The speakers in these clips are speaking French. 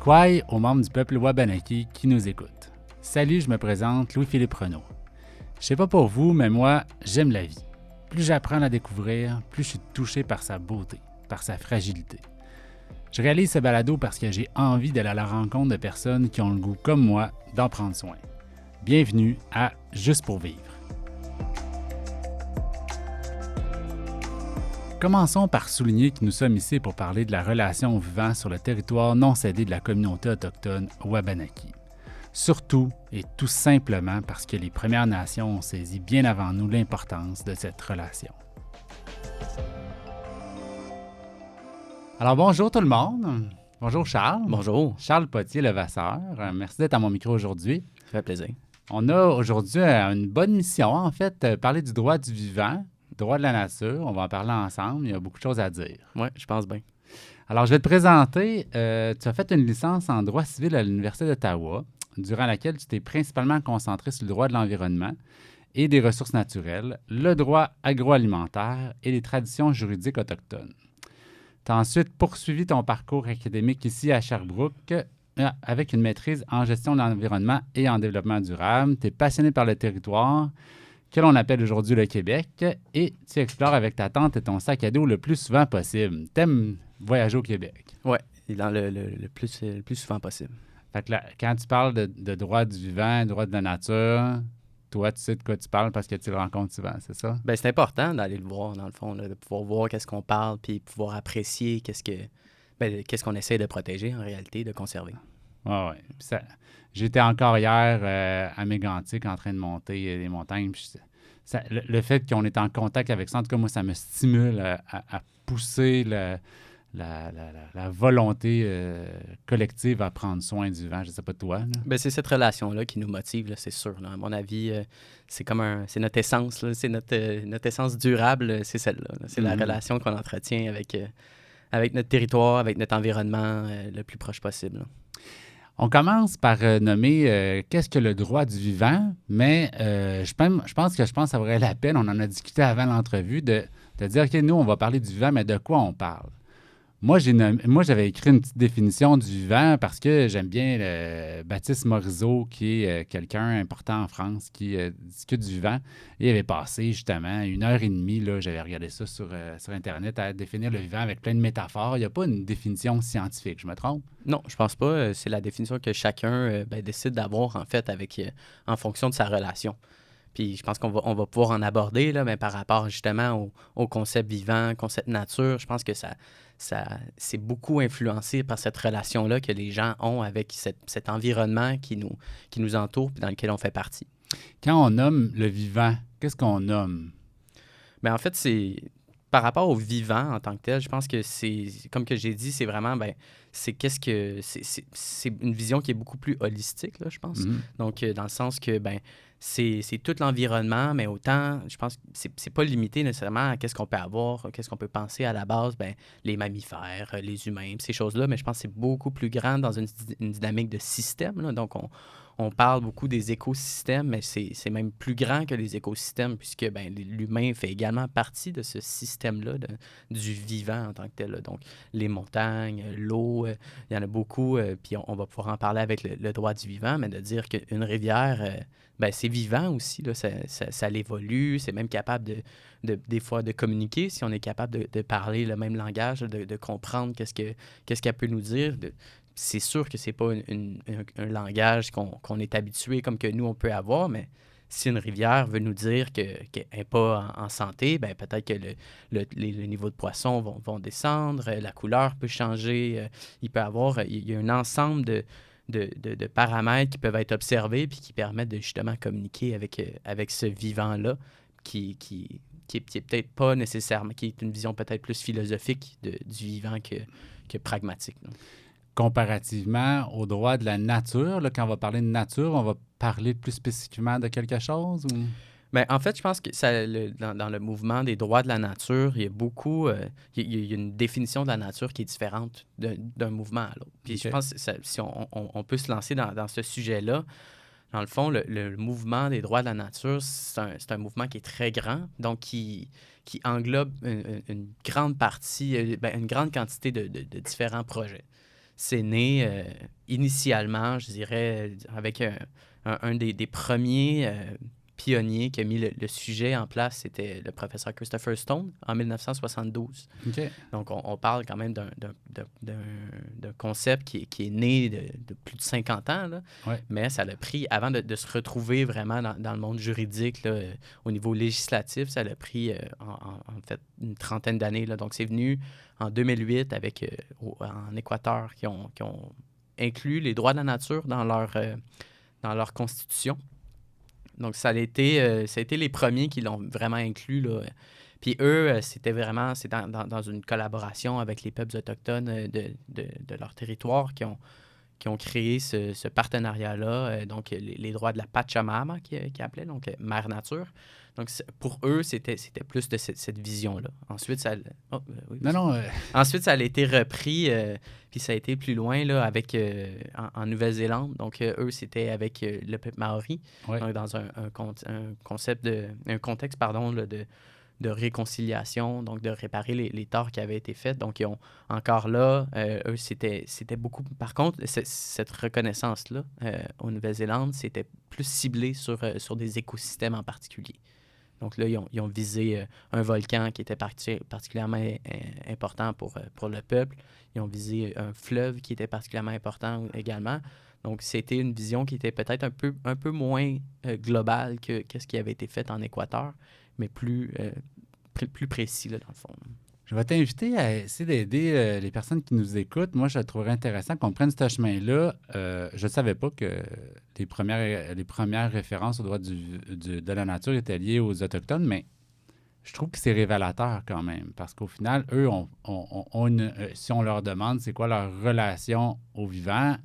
Kwai aux membres du peuple Wabanaki qui nous écoutent. Salut, je me présente Louis-Philippe Renaud. Je sais pas pour vous, mais moi, j'aime la vie. Plus j'apprends à la découvrir, plus je suis touché par sa beauté, par sa fragilité. Je réalise ce balado parce que j'ai envie d'aller à la rencontre de personnes qui ont le goût, comme moi, d'en prendre soin. Bienvenue à Juste pour vivre. Commençons par souligner que nous sommes ici pour parler de la relation au vivant sur le territoire non cédé de la communauté autochtone Wabanaki. Surtout et tout simplement parce que les Premières Nations ont saisi bien avant nous l'importance de cette relation. Alors bonjour tout le monde. Bonjour Charles. Bonjour. Charles Potier-Levasseur. Merci d'être à mon micro aujourd'hui. Ça fait plaisir. On a aujourd'hui une bonne mission, en fait, parler du droit du vivant, droit de la nature. On va en parler ensemble. Il y a beaucoup de choses à dire. Oui, je pense bien. Alors, je vais te présenter. Tu as fait une licence en droit civil à l'Université d'Ottawa, durant laquelle tu t'es principalement concentré sur le droit de l'environnement et des ressources naturelles, le droit agroalimentaire et les traditions juridiques autochtones. Tu as ensuite poursuivi ton parcours académique ici à Sherbrooke avec une maîtrise en gestion de l'environnement et en développement durable. Tu es passionné par le territoire, que l'on appelle aujourd'hui le Québec, et tu explores avec ta tante et ton sac à dos le plus souvent possible. T'aimes voyager au Québec? Oui, dans le plus souvent possible. Fait que là, quand tu parles de droit du vivant, droit de la nature, toi, tu sais de quoi tu parles parce que tu le rencontres souvent, c'est ça? Bien, c'est important d'aller le voir, dans le fond, là, de pouvoir voir qu'est-ce qu'on parle, puis pouvoir apprécier qu'est-ce qu'on essaie de protéger, en réalité, de conserver. Oui. J'étais encore hier à Mégantic en train de monter les montagnes. Puis le fait qu'on est en contact avec ça, en tout cas, moi, ça me stimule à pousser la volonté collective à prendre soin du vivant. Je ne sais pas toi. Bien, c'est cette relation-là qui nous motive, là, c'est sûr. Là. À mon avis, c'est comme c'est notre essence, là, c'est notre essence durable, c'est celle-là. Là. C'est la relation qu'on entretient avec notre territoire, avec notre environnement le plus proche possible. Là. On commence par nommer qu'est-ce que le droit du vivant, mais je pense que ça vaudrait la peine, on en a discuté avant l'entrevue, de dire, OK, nous, on va parler du vivant, mais de quoi on parle? Moi, j'avais écrit une petite définition du vivant parce que j'aime bien Baptiste Morisot, qui est quelqu'un important en France, qui discute du vivant. Il avait passé justement 1h30, là, j'avais regardé ça sur Internet, à définir le vivant avec plein de métaphores. Il n'y a pas une définition scientifique, je me trompe? Non, je pense pas. C'est la définition que chacun décide d'avoir, en fait, en fonction de sa relation. Puis je pense qu'on va pouvoir en aborder, là, mais par rapport justement au concept vivant, concept nature, je pense que ça c'est beaucoup influencé par cette relation-là que les gens ont avec cet environnement qui nous entoure et dans lequel on fait partie. Quand on nomme le vivant, qu'est-ce qu'on nomme? Bien, en fait, c'est par rapport au vivant en tant que tel, je pense que c'est, comme que j'ai dit, c'est vraiment, c'est une vision qui est beaucoup plus holistique, là, je pense. Mm-hmm. Donc, dans le sens que, c'est tout l'environnement, mais autant, je pense que c'est pas limité nécessairement à qu'est-ce qu'on peut avoir, qu'est-ce qu'on peut penser à la base, les mammifères, les humains, ces choses-là, mais je pense que c'est beaucoup plus grand dans une dynamique de système, là. Donc, on parle beaucoup des écosystèmes, mais c'est même plus grand que les écosystèmes, puisque l'humain fait également partie de ce système-là, du vivant en tant que tel, là. Donc, les montagnes, l'eau, il y en a beaucoup, puis on va pouvoir en parler avec le droit du vivant, mais de dire qu'une rivière, c'est vivant aussi, là, ça l'évolue, c'est même capable des fois de communiquer, si on est capable de parler le même langage, de comprendre qu'est-ce qu'elle peut nous dire. C'est sûr que c'est pas un langage qu'on est habitué comme que nous, on peut avoir, mais si une rivière veut nous dire qu'elle n'est pas en santé, peut-être que les niveaux de poissons vont descendre, la couleur peut changer, il y a un ensemble de paramètres qui peuvent être observés puis qui permettent de justement communiquer avec ce vivant-là qui est peut-être pas nécessairement, qui est une vision peut-être plus philosophique du vivant que pragmatique. Là. Comparativement au droit de la nature, là, quand on va parler de nature, on va parler plus spécifiquement de quelque chose? Ou? En fait, je pense que dans le mouvement des droits de la nature, il y a beaucoup... il y a une définition de la nature qui est différente d'un mouvement à l'autre. Puis Okay. Je pense que si on peut se lancer dans ce sujet-là, dans le fond, le mouvement des droits de la nature, c'est un mouvement qui est très grand, donc qui englobe une grande partie, une grande quantité de différents projets. c'est né initialement, je dirais, avec un des premiers pionniers qui a mis le sujet en place, c'était le professeur Christopher Stone en 1972. OK. Donc, on parle quand même d'un concept qui est né de plus de 50 ans, là. Ouais. Mais ça l'a pris, avant de se retrouver vraiment dans le monde juridique, là, au niveau législatif, ça l'a pris en fait une trentaine d'années, là. Donc, c'est venu en 2008 en Équateur qui ont inclus les droits de la nature dans leur constitution. Donc, ça a été les premiers qui l'ont vraiment inclus, là. Puis eux, c'est dans une collaboration avec les peuples autochtones de leur territoire qui ont créé ce partenariat-là. Donc, les droits de la Pachamama, qui appelait, donc Mère Nature. Donc, pour eux, c'était plus de cette vision-là. Ensuite, oui, Non. Ensuite, ça a été repris, puis ça a été plus loin là, en Nouvelle-Zélande. Donc, eux, c'était avec le peuple maori, Ouais. donc dans un contexte là, de réconciliation, donc de réparer les torts qui avaient été faits. Donc, ils ont encore là, eux, c'était beaucoup... Par contre, cette reconnaissance-là, au Nouvelle-Zélande, c'était plus ciblé sur des écosystèmes en particulier. Donc là, ils ont visé un volcan qui était particulièrement important pour le peuple. Ils ont visé un fleuve qui était particulièrement important également. Donc, c'était une vision qui était peut-être un peu moins globale que ce qui avait été fait en Équateur, mais plus précis, là, dans le fond. Je vais t'inviter à essayer d'aider les personnes qui nous écoutent. Moi, je trouverais intéressant qu'on prenne ce chemin-là. Je ne savais pas que les premières références aux droits de la nature étaient liées aux Autochtones, mais je trouve que c'est révélateur quand même, parce qu'au final, eux, si on leur demande c'est quoi leur relation au vivant,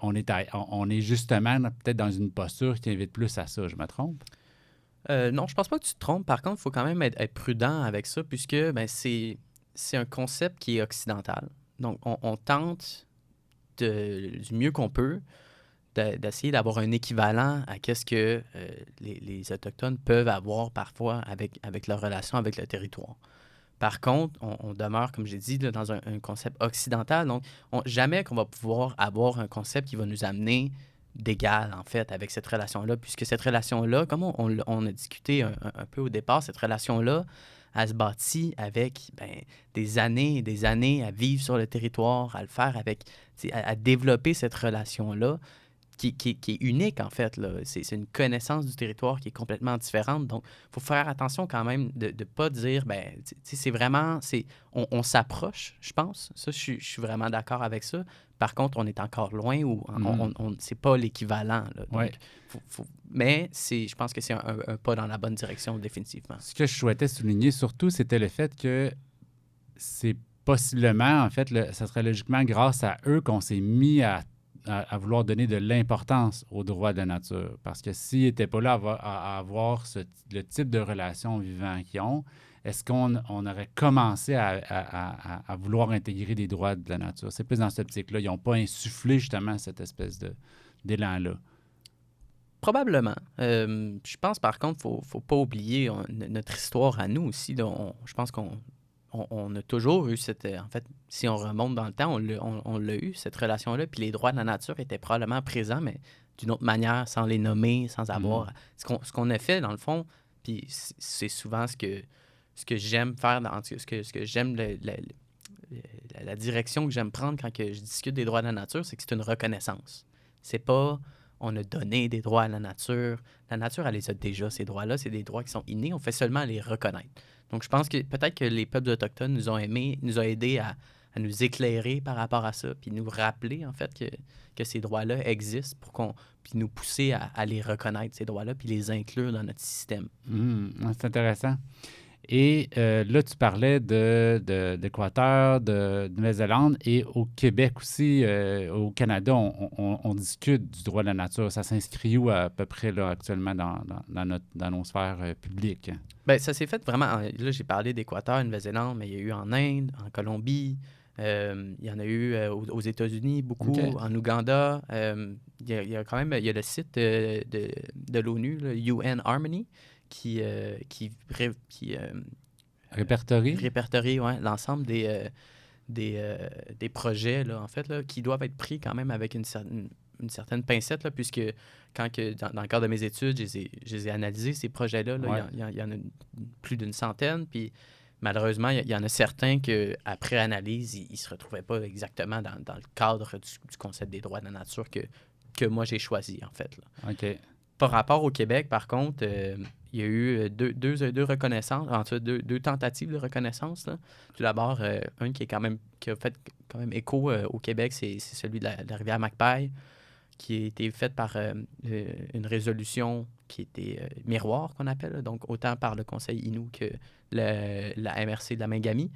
on est justement peut-être dans une posture qui invite plus à ça. Je me trompe? Non, je pense pas que tu te trompes. Par contre, il faut quand même être prudent avec ça, puisque c'est un concept qui est occidental. Donc, on tente du mieux qu'on peut d'essayer d'avoir un équivalent à ce que les Autochtones peuvent avoir parfois avec leur relation avec le territoire. Par contre, on demeure, comme j'ai dit, là, dans un concept occidental. Donc, jamais qu'on va pouvoir avoir un concept qui va nous amener d'égal, en fait, avec cette relation-là, puisque cette relation-là, comme on a discuté un peu au départ, cette relation-là, elle se bâtit avec des années et des années à vivre sur le territoire, à le faire à développer cette relation-là, qui est unique, en fait, là. C'est une connaissance du territoire qui est complètement différente. Donc, il faut faire attention quand même de ne pas dire, c'est vraiment, on s'approche, je pense. Ça, je suis vraiment d'accord avec ça. Par contre, on est encore loin ou c'est pas l'équivalent, là. Donc, Ouais. mais je pense que c'est un pas dans la bonne direction, définitivement. Ce que je souhaitais souligner surtout, c'était le fait que c'est possiblement, en fait, ça serait logiquement grâce à eux qu'on s'est mis à vouloir donner de l'importance aux droits de la nature. Parce que s'ils n'étaient pas là à avoir le type de relation vivant qu'ils ont, est-ce qu'on aurait commencé à vouloir intégrer des droits de la nature? C'est plus dans cette optique-là. Ils n'ont pas insufflé justement cette espèce d'élan-là. Probablement. Je pense, par contre, qu'il ne faut pas oublier notre histoire à nous aussi. Là, je pense qu'on a toujours eu en fait, si on remonte dans le temps, on l'a eu, cette relation-là. Puis les droits de la nature étaient probablement présents, mais d'une autre manière, sans les nommer, sans avoir... Ce qu'on a fait, dans le fond, puis c'est souvent ce que j'aime faire, ce que j'aime, la direction que j'aime prendre quand je discute des droits de la nature, c'est que c'est une reconnaissance. C'est pas... On a donné des droits à la nature. La nature, elle les a déjà, ces droits-là. C'est des droits qui sont innés. On fait seulement les reconnaître. Donc, je pense que peut-être que les peuples autochtones nous ont aidés à nous éclairer par rapport à ça, puis nous rappeler, en fait, que ces droits-là existent puis nous pousser à les reconnaître, ces droits-là, puis les inclure dans notre système. C'est intéressant. Et là, tu parlais d'Équateur, de Nouvelle-Zélande et au Québec aussi, au Canada, on discute du droit de la nature. Ça s'inscrit où à peu près là, actuellement dans nos sphères publiques? Bien, ça s'est fait vraiment... Là, j'ai parlé d'Équateur, Nouvelle-Zélande, mais il y a eu en Inde, en Colombie, il y en a eu aux États-Unis, beaucoup, en Ouganda. Il y a quand même il y a le site de l'ONU, là, UN Harmony, qui répertorie l'ensemble des projets, là, en fait, là, qui doivent être pris quand même avec une certaine pincette, là, puisque dans le cadre de mes études, je les ai analysés, ces projets-là. Là, Ouais. il y en a plus d'une centaine. Puis malheureusement, il y en a certains qu'après analyse, ils ne se retrouvaient pas exactement dans le cadre du concept des droits de la nature que moi j'ai choisi, en fait. Là. OK. Par rapport au Québec, par contre, il y a eu deux reconnaissances, en tout cas deux tentatives de reconnaissance. Là. Tout d'abord, un qui a fait quand même écho au Québec, c'est celui de la rivière Macpail, qui a été faite par une résolution qui était miroir, qu'on appelle, là. Donc autant par le Conseil Innu que la MRC de la Mingami.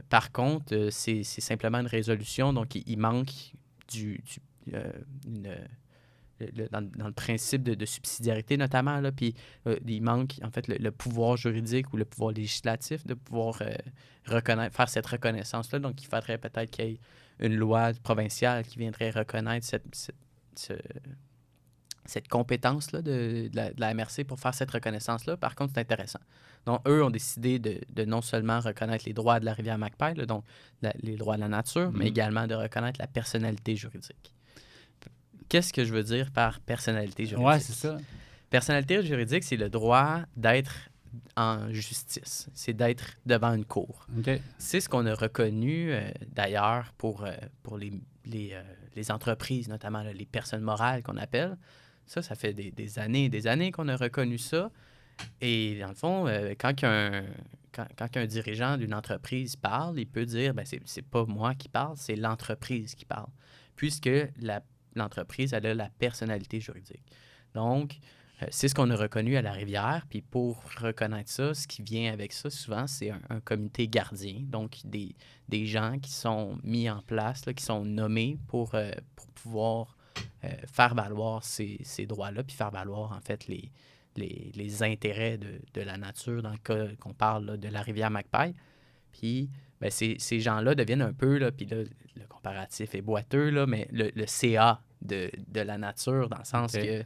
Par contre, c'est simplement une résolution, donc il manque une dans le principe de subsidiarité notamment, là, puis il manque en fait le pouvoir juridique ou le pouvoir législatif de pouvoir faire cette reconnaissance-là. Donc, il faudrait peut-être qu'il y ait une loi provinciale qui viendrait reconnaître cette compétence-là de la MRC pour faire cette reconnaissance-là. Par contre, c'est intéressant. Donc, eux ont décidé de non seulement reconnaître les droits de la rivière Macpail, là, donc les droits de la nature, mais également de reconnaître la personnalité juridique. Qu'est-ce que je veux dire par personnalité juridique? Ouais, c'est ça. Personnalité juridique, c'est le droit d'être en justice. C'est d'être devant une cour. OK. C'est ce qu'on a reconnu, d'ailleurs, pour les entreprises, notamment là, les personnes morales qu'on appelle. Ça fait des années et des années qu'on a reconnu ça. Et dans le fond, quand un dirigeant d'une entreprise parle, il peut dire, ben, c'est pas moi qui parle, c'est l'entreprise qui parle. Puisque l'entreprise, elle a la personnalité juridique. Donc, c'est ce qu'on a reconnu à la rivière. Puis pour reconnaître ça, ce qui vient avec ça, souvent, c'est un comité gardien. Donc, des gens qui sont mis en place, là, qui sont nommés pour pouvoir faire valoir ces droits-là, puis faire valoir, en fait, les intérêts de la nature, dans le cas qu'on parle là, de la rivière Macpail. Puis, ben, ces gens-là deviennent un peu, là, puis là, le comparatif est boiteux, là, mais le CA de la nature, dans le sens que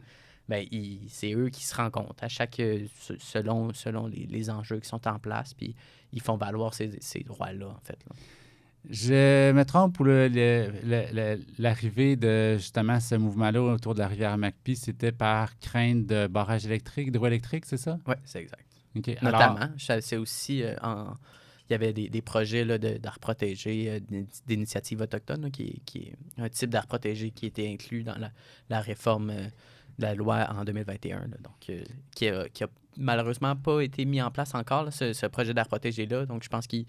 ben, c'est eux qui se rencontrent à selon les enjeux qui sont en place, puis ils font valoir ces droits-là, en fait. Là. Je me trompe pour l'arrivée de justement ce mouvement-là autour de la rivière Macpie, c'était par crainte de barrage électrique, d'hydroélectrique, c'est ça? Oui, c'est exact. OK. Notamment, Alors, c'est aussi il y avait des projets là, d'art protégé, d'initiatives autochtones, là, qui est un type d'art protégé qui était inclus dans la réforme de la loi en 2021. Là, donc, qui a malheureusement pas été mis en place encore, là, ce projet d'art protégé-là. Donc, je pense qu'il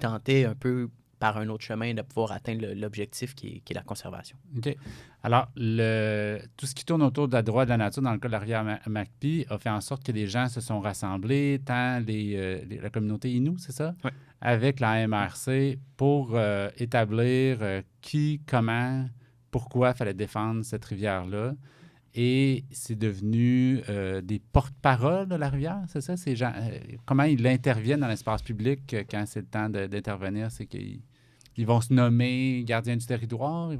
tentait un peu par un autre chemin de pouvoir atteindre l'objectif qui est la conservation. OK. Alors, tout ce qui tourne autour de la droit de la nature, dans le cas de la rivière Macpie, a fait en sorte que les gens se sont rassemblés, tant la communauté Innu, c'est ça? Oui. Avec la MRC pour établir qui, comment, pourquoi il fallait défendre cette rivière-là. Et c'est devenu des porte-paroles de la rivière, c'est ça? Ces gens, comment ils interviennent dans l'espace public quand c'est le temps d'intervenir? C'est qu'ils vont se nommer gardiens du territoire?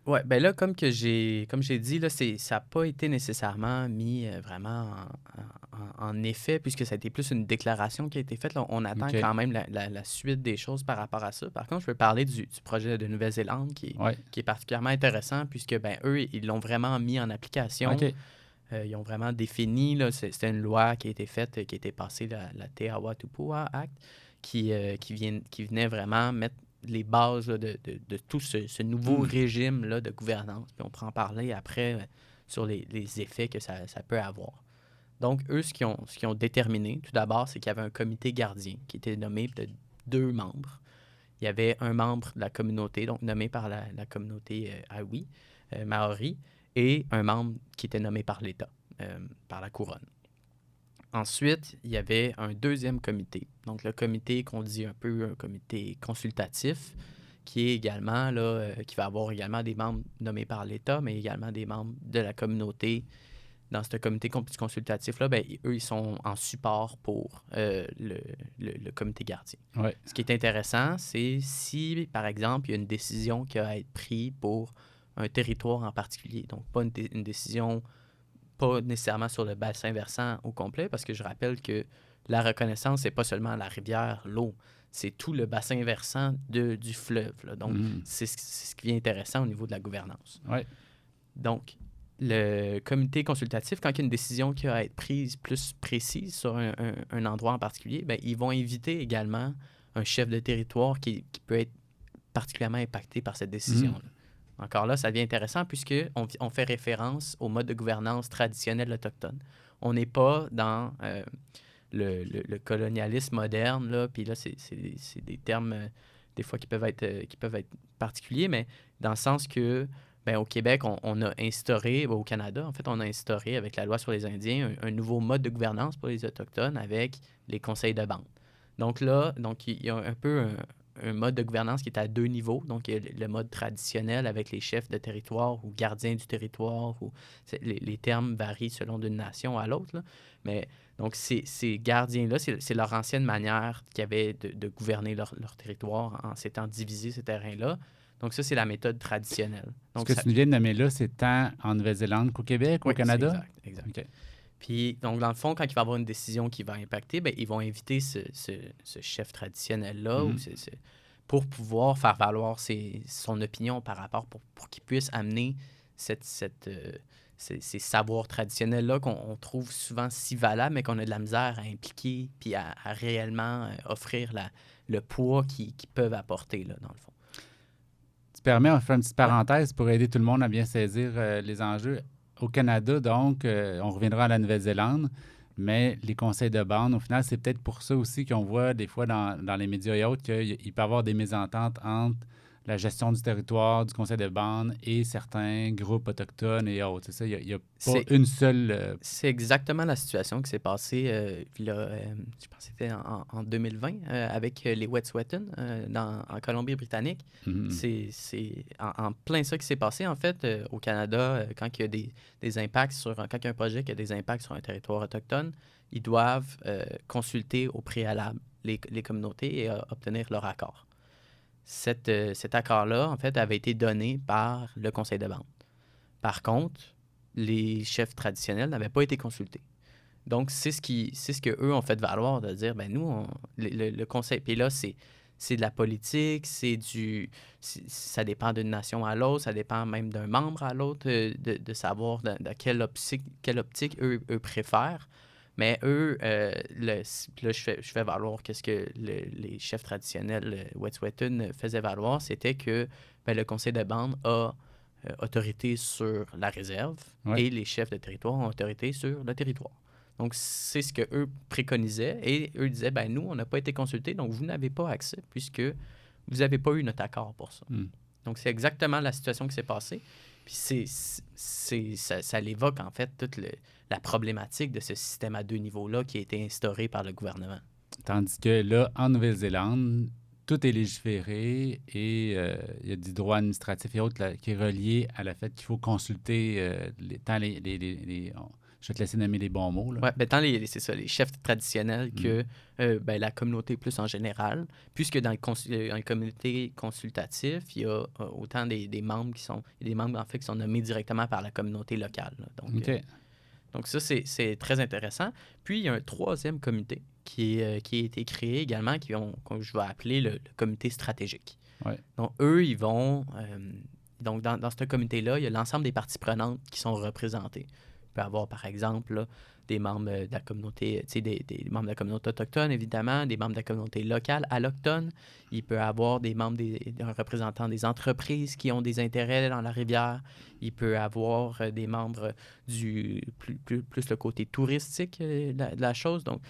Oui, bien là, comme j'ai dit, là, ça n'a pas été nécessairement mis vraiment en effet, puisque ça a été plus une déclaration qui a été faite. Là, on attend quand même la suite des choses par rapport à ça. Par contre, je veux parler du projet de Nouvelle-Zélande qui est particulièrement intéressant, puisque ben, eux, ils l'ont vraiment mis en application. OK. Ils ont vraiment défini, là, c'était une loi qui a été faite, qui a été passée, la Te Awatupua Act, qui venait vraiment mettre les bases là, de tout ce nouveau régime là, de gouvernance. Puis on pourra en parler après sur les effets que ça peut avoir. Donc, eux, ce qu'ils ont déterminé, tout d'abord, c'est qu'il y avait un comité gardien qui était nommé de 2 membres. Il y avait un membre de la communauté, donc nommé par la communauté Awi, Maori, et un membre qui était nommé par l'État, par la couronne. Ensuite, il y avait un deuxième comité. Donc, le comité qu'on dit un peu un comité consultatif, qui est également, là, qui va avoir également des membres nommés par l'État, mais également des membres de la communauté. Dans ce comité consultatif-là, ben, eux, ils sont en support pour le comité gardien. Ouais. Ce qui est intéressant, c'est si, par exemple, il y a une décision qui a à être prise pour un territoire en particulier. Donc, pas une décision pas nécessairement sur le bassin versant au complet, parce que je rappelle que la reconnaissance, c'est pas seulement la rivière, l'eau, c'est tout le bassin versant du fleuve, là. Donc, c'est ce qui est intéressant au niveau de la gouvernance. Ouais. Donc, le comité consultatif, quand il y a une décision qui va être prise plus précise sur un endroit en particulier, bien, ils vont inviter également un chef de territoire qui peut être particulièrement impacté par cette décision-là. Encore là, ça devient intéressant puisqu'on fait référence au mode de gouvernance traditionnel autochtone. On n'est pas dans le colonialisme moderne, là, puis là, c'est des termes, des fois, qui peuvent être particuliers, mais dans le sens que, ben, au Québec, on a instauré, au Canada, en fait, on a instauré, avec la loi sur les Indiens, un nouveau mode de gouvernance pour les Autochtones avec les conseils de bande. Donc là, il y a un peu un mode de gouvernance qui est à 2 niveaux. Donc, il y a le mode traditionnel avec les chefs de territoire ou gardiens du territoire. Les termes varient selon d'une nation à l'autre, là. Mais donc, ces gardiens-là, c'est leur ancienne manière qu'il y avait de gouverner leur territoire en s'étant divisé ces terrains-là. Donc, ça, c'est la méthode traditionnelle. Donc, ce que tu viens de nommer là, c'est tant en Nouvelle-Zélande qu'au Québec, au Canada? Exact. Okay. Puis, donc, dans le fond, quand il va y avoir une décision qui va impacter, bien, ils vont inviter ce chef traditionnel-là pour pouvoir faire valoir son opinion par rapport, pour qu'il puisse amener ces savoirs traditionnels-là qu'on trouve souvent si valables, mais qu'on a de la misère à impliquer puis à réellement offrir le poids qu'ils peuvent apporter, là, dans le fond. Tu permets, on fait une petite parenthèse pour aider tout le monde à bien saisir les enjeux. Au Canada, donc, on reviendra à la Nouvelle-Zélande, mais les conseils de bande, au final, c'est peut-être pour ça aussi qu'on voit des fois dans les médias et autres qu'il peut y avoir des mésententes entre la gestion du territoire, du conseil de bande et certains groupes autochtones et autres. C'est ça, il n'y a pas une seule... C'est exactement la situation qui s'est passée, je pense que c'était en 2020, avec les Wet'suwet'en en Colombie-Britannique. C'est en plein ça qui s'est passé, en fait, au Canada, quand il y a des impacts quand il y a un projet qui a des impacts sur un territoire autochtone, ils doivent consulter au préalable les communautés et obtenir leur accord. Cet accord-là, en fait, avait été donné par le conseil de bande. Par contre, les chefs traditionnels n'avaient pas été consultés. Donc, c'est ce que eux ont fait valoir, de dire, ben nous, le conseil... Puis là, c'est de la politique, ça dépend d'une nation à l'autre, ça dépend même d'un membre à l'autre, de savoir dans quelle optique eux préfèrent. Mais eux, là, je fais valoir qu'est-ce que les chefs traditionnels Wet'suwet'en faisaient valoir, c'était que le conseil de bande a autorité sur la réserve et les chefs de territoire ont autorité sur le territoire. Donc, c'est ce qu'eux préconisaient et eux disaient, ben nous, on n'a pas été consultés, donc vous n'avez pas accès puisque vous n'avez pas eu notre accord pour ça. Donc, c'est exactement la situation qui s'est passée. Puis ça l'évoque, en fait, toute la problématique de ce système à 2 niveaux-là qui a été instauré par le gouvernement. Tandis que là, en Nouvelle-Zélande, tout est légiféré et il y a du droit administratif et autres là, qui est relié à la fait qu'il faut consulter je vais te laisser nommer les bons mots. Oui, c'est ça, les chefs traditionnels que la communauté plus en général, puisque dans le comité consultatif, il y a autant des membres en fait qui sont nommés directement par la communauté locale. Là. Donc ça, c'est très intéressant. Puis, il y a un 3e comité qui a été créé également, que je vais appeler le comité stratégique. Ouais. Donc, eux, ils vont... donc, dans ce comité-là, il y a l'ensemble des parties prenantes qui sont représentées. Il peut y avoir, par exemple, là, des membres de la communauté, des membres de la communauté autochtone, évidemment, des membres de la communauté locale, allochtone. Il peut y avoir des membres, un représentant des entreprises qui ont des intérêts dans la rivière. Il peut y avoir des membres du plus le côté touristique de la chose. Donc,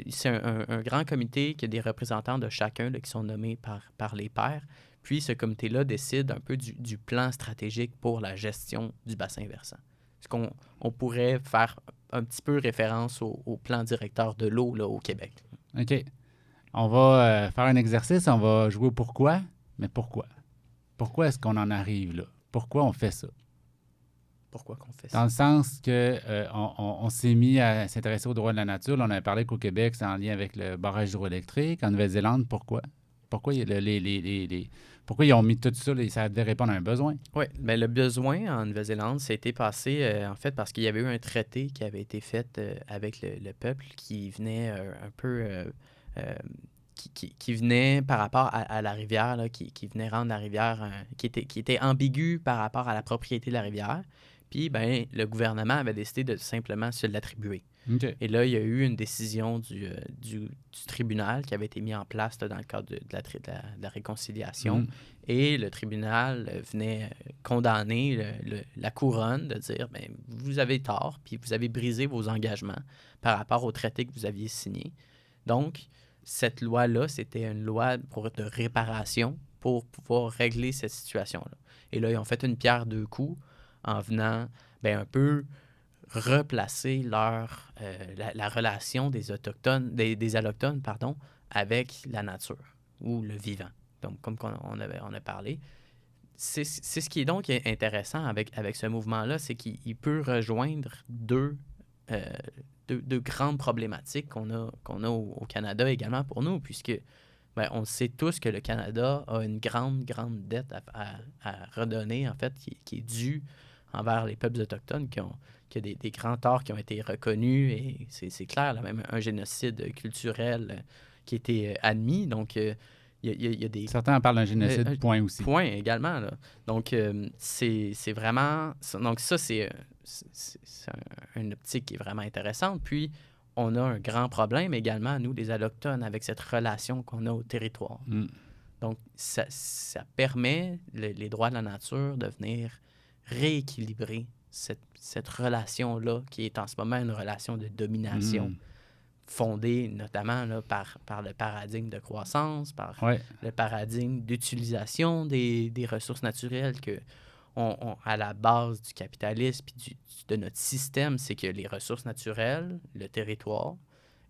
c'est un grand comité qui a des représentants de chacun là, qui sont nommés par les pairs. Puis, ce comité-là décide un peu du plan stratégique pour la gestion du bassin versant. Est-ce qu'on pourrait faire un petit peu référence au plan directeur de l'eau là, au Québec? OK. On va faire un exercice, on va jouer au pourquoi, mais pourquoi? Pourquoi est-ce qu'on en arrive là? Pourquoi on fait ça? Pourquoi qu'on fait ça? Dans le sens que on s'est mis à s'intéresser aux droits de la nature. Là, on avait parlé qu'au Québec, c'est en lien avec le barrage hydroélectrique. En Nouvelle-Zélande, pourquoi? Pourquoi ils ont mis tout ça et ça devait répondre à un besoin? Oui, bien, le besoin en Nouvelle-Zélande, ça a été passé, en fait, parce qu'il y avait eu un traité qui avait été fait avec le peuple qui venait un peu... qui venait par rapport à la rivière, là, qui venait rendre la rivière, qui était ambigu par rapport à la propriété de la rivière. Puis, ben, le gouvernement avait décidé de simplement se l'attribuer. OK. Et là, il y a eu une décision du tribunal qui avait été mis en place là, dans le cadre de la réconciliation. Mm. Et le tribunal venait condamner la couronne de dire, ben, vous avez tort, puis vous avez brisé vos engagements par rapport au traité que vous aviez signé. Donc, cette loi-là, c'était une loi de réparation pour pouvoir régler cette situation-là. Et là, ils ont fait une pierre deux coups en venant un peu replacer la relation des Autochtones, des Allochtones, pardon, avec la nature ou le vivant. Donc, comme on a parlé. C'est ce qui est donc intéressant avec ce mouvement-là, c'est qu'il peut rejoindre deux grandes problématiques qu'on a au Canada également pour nous, puisque on sait tous que le Canada a une grande, grande dette à redonner, en fait, qui est due envers les peuples autochtones, qui a des grands torts qui ont été reconnus, et c'est clair, là, même un génocide culturel qui a été admis. Donc, il y a des... Certains en parlent d'un génocide, point aussi. Point également, là. Donc, c'est vraiment... Donc, ça, c'est une optique qui est vraiment intéressante. Puis, on a un grand problème également, nous, les Allochtones, avec cette relation qu'on a au territoire. Mm. Donc, ça permet les droits de la nature de venir rééquilibrer cette relation-là, qui est en ce moment une relation de domination, fondée notamment là, par le paradigme de croissance, par le paradigme d'utilisation des ressources naturelles que à la base du capitalisme puis de notre système, c'est que les ressources naturelles, le territoire,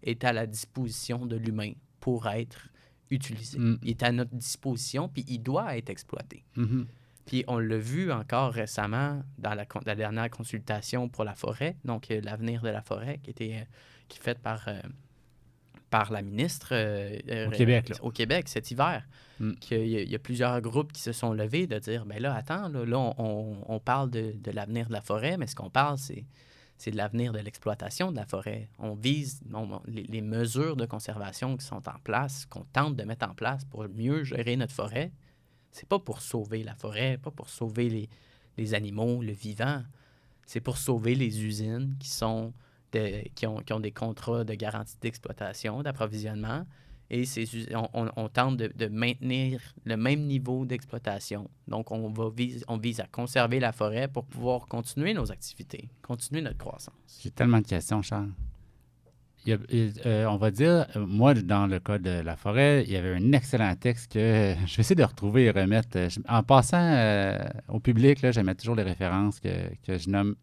est à la disposition de l'humain pour être utilisé. Il est à notre disposition, puis il doit être exploité. Mm-hmm. Puis on l'a vu encore récemment dans la dernière consultation pour la forêt, donc l'avenir de la forêt, qui est faite par la ministre au Québec cet hiver. Il y a plusieurs groupes qui se sont levés de dire, ben là, attends, là on parle de l'avenir de la forêt, mais ce qu'on parle, c'est de l'avenir de l'exploitation de la forêt. On vise les mesures de conservation qui sont en place, qu'on tente de mettre en place pour mieux gérer notre forêt. C'est pas pour sauver la forêt, pas pour sauver les animaux, le vivant. C'est pour sauver les usines qui ont des contrats de garantie d'exploitation, d'approvisionnement. Et on tente de maintenir le même niveau d'exploitation. Donc, on vise à conserver la forêt pour pouvoir continuer nos activités, continuer notre croissance. J'ai tellement de questions, Charles. On va dire, moi, dans le cas de la forêt, il y avait un excellent texte que je vais essayer de retrouver et remettre. En passant au public, là, je mets toujours les références que je nomme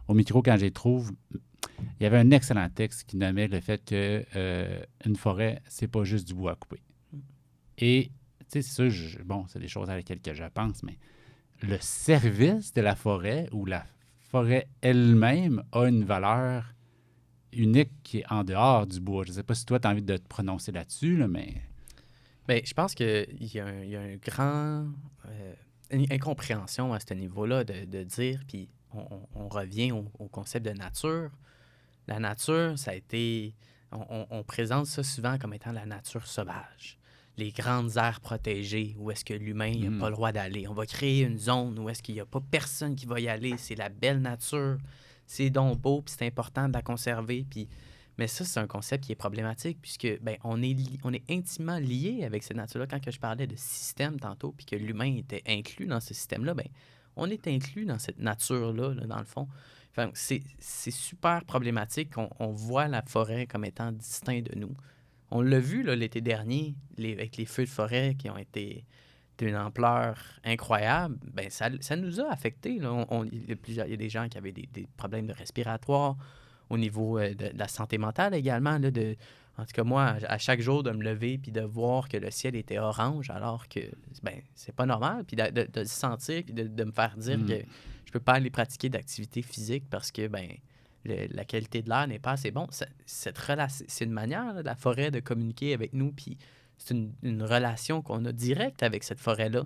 au micro quand je les trouve. Il y avait un excellent texte qui nommait le fait que une forêt, c'est pas juste du bois à couper. Et, tu sais, c'est sûr, c'est des choses à lesquelles que je pense, mais le service de la forêt ou la forêt elle-même a une valeur unique qui est en dehors du bois. Je ne sais pas si toi, tu as envie de te prononcer là-dessus, là, mais... Bien, je pense qu'il y a un grand... une incompréhension à ce niveau-là de dire, puis on revient au concept de nature. La nature, ça a été... On présente ça souvent comme étant la nature sauvage. Les grandes aires protégées, où est-ce que l'humain n'a pas le droit d'aller. On va créer une zone où est-ce qu'il n'y a pas personne qui va y aller. C'est la belle nature. C'est donc beau, puis c'est important de la conserver. Mais ça, c'est un concept qui est problématique, puisque on est intimement lié avec cette nature-là. Quand je parlais de système tantôt, puis que l'humain était inclus dans ce système-là, on est inclus dans cette nature-là, là, dans le fond. Enfin, c'est super problématique qu'on voit la forêt comme étant distincte de nous. On l'a vu là, l'été dernier, avec les feux de forêt qui ont été d'une ampleur incroyable, ça nous a affectés. Là. Il y a des gens qui avaient des problèmes respiratoires au niveau de la santé mentale également. Là, en tout cas, moi, à chaque jour, de me lever puis de voir que le ciel était orange alors que c'est pas normal. Puis de le sentir puis de me faire dire que je peux pas aller pratiquer d'activité physique parce que la qualité de l'air n'est pas assez bon. C'est une manière, là, de la forêt de communiquer avec nous, puis c'est une relation qu'on a directe avec cette forêt-là.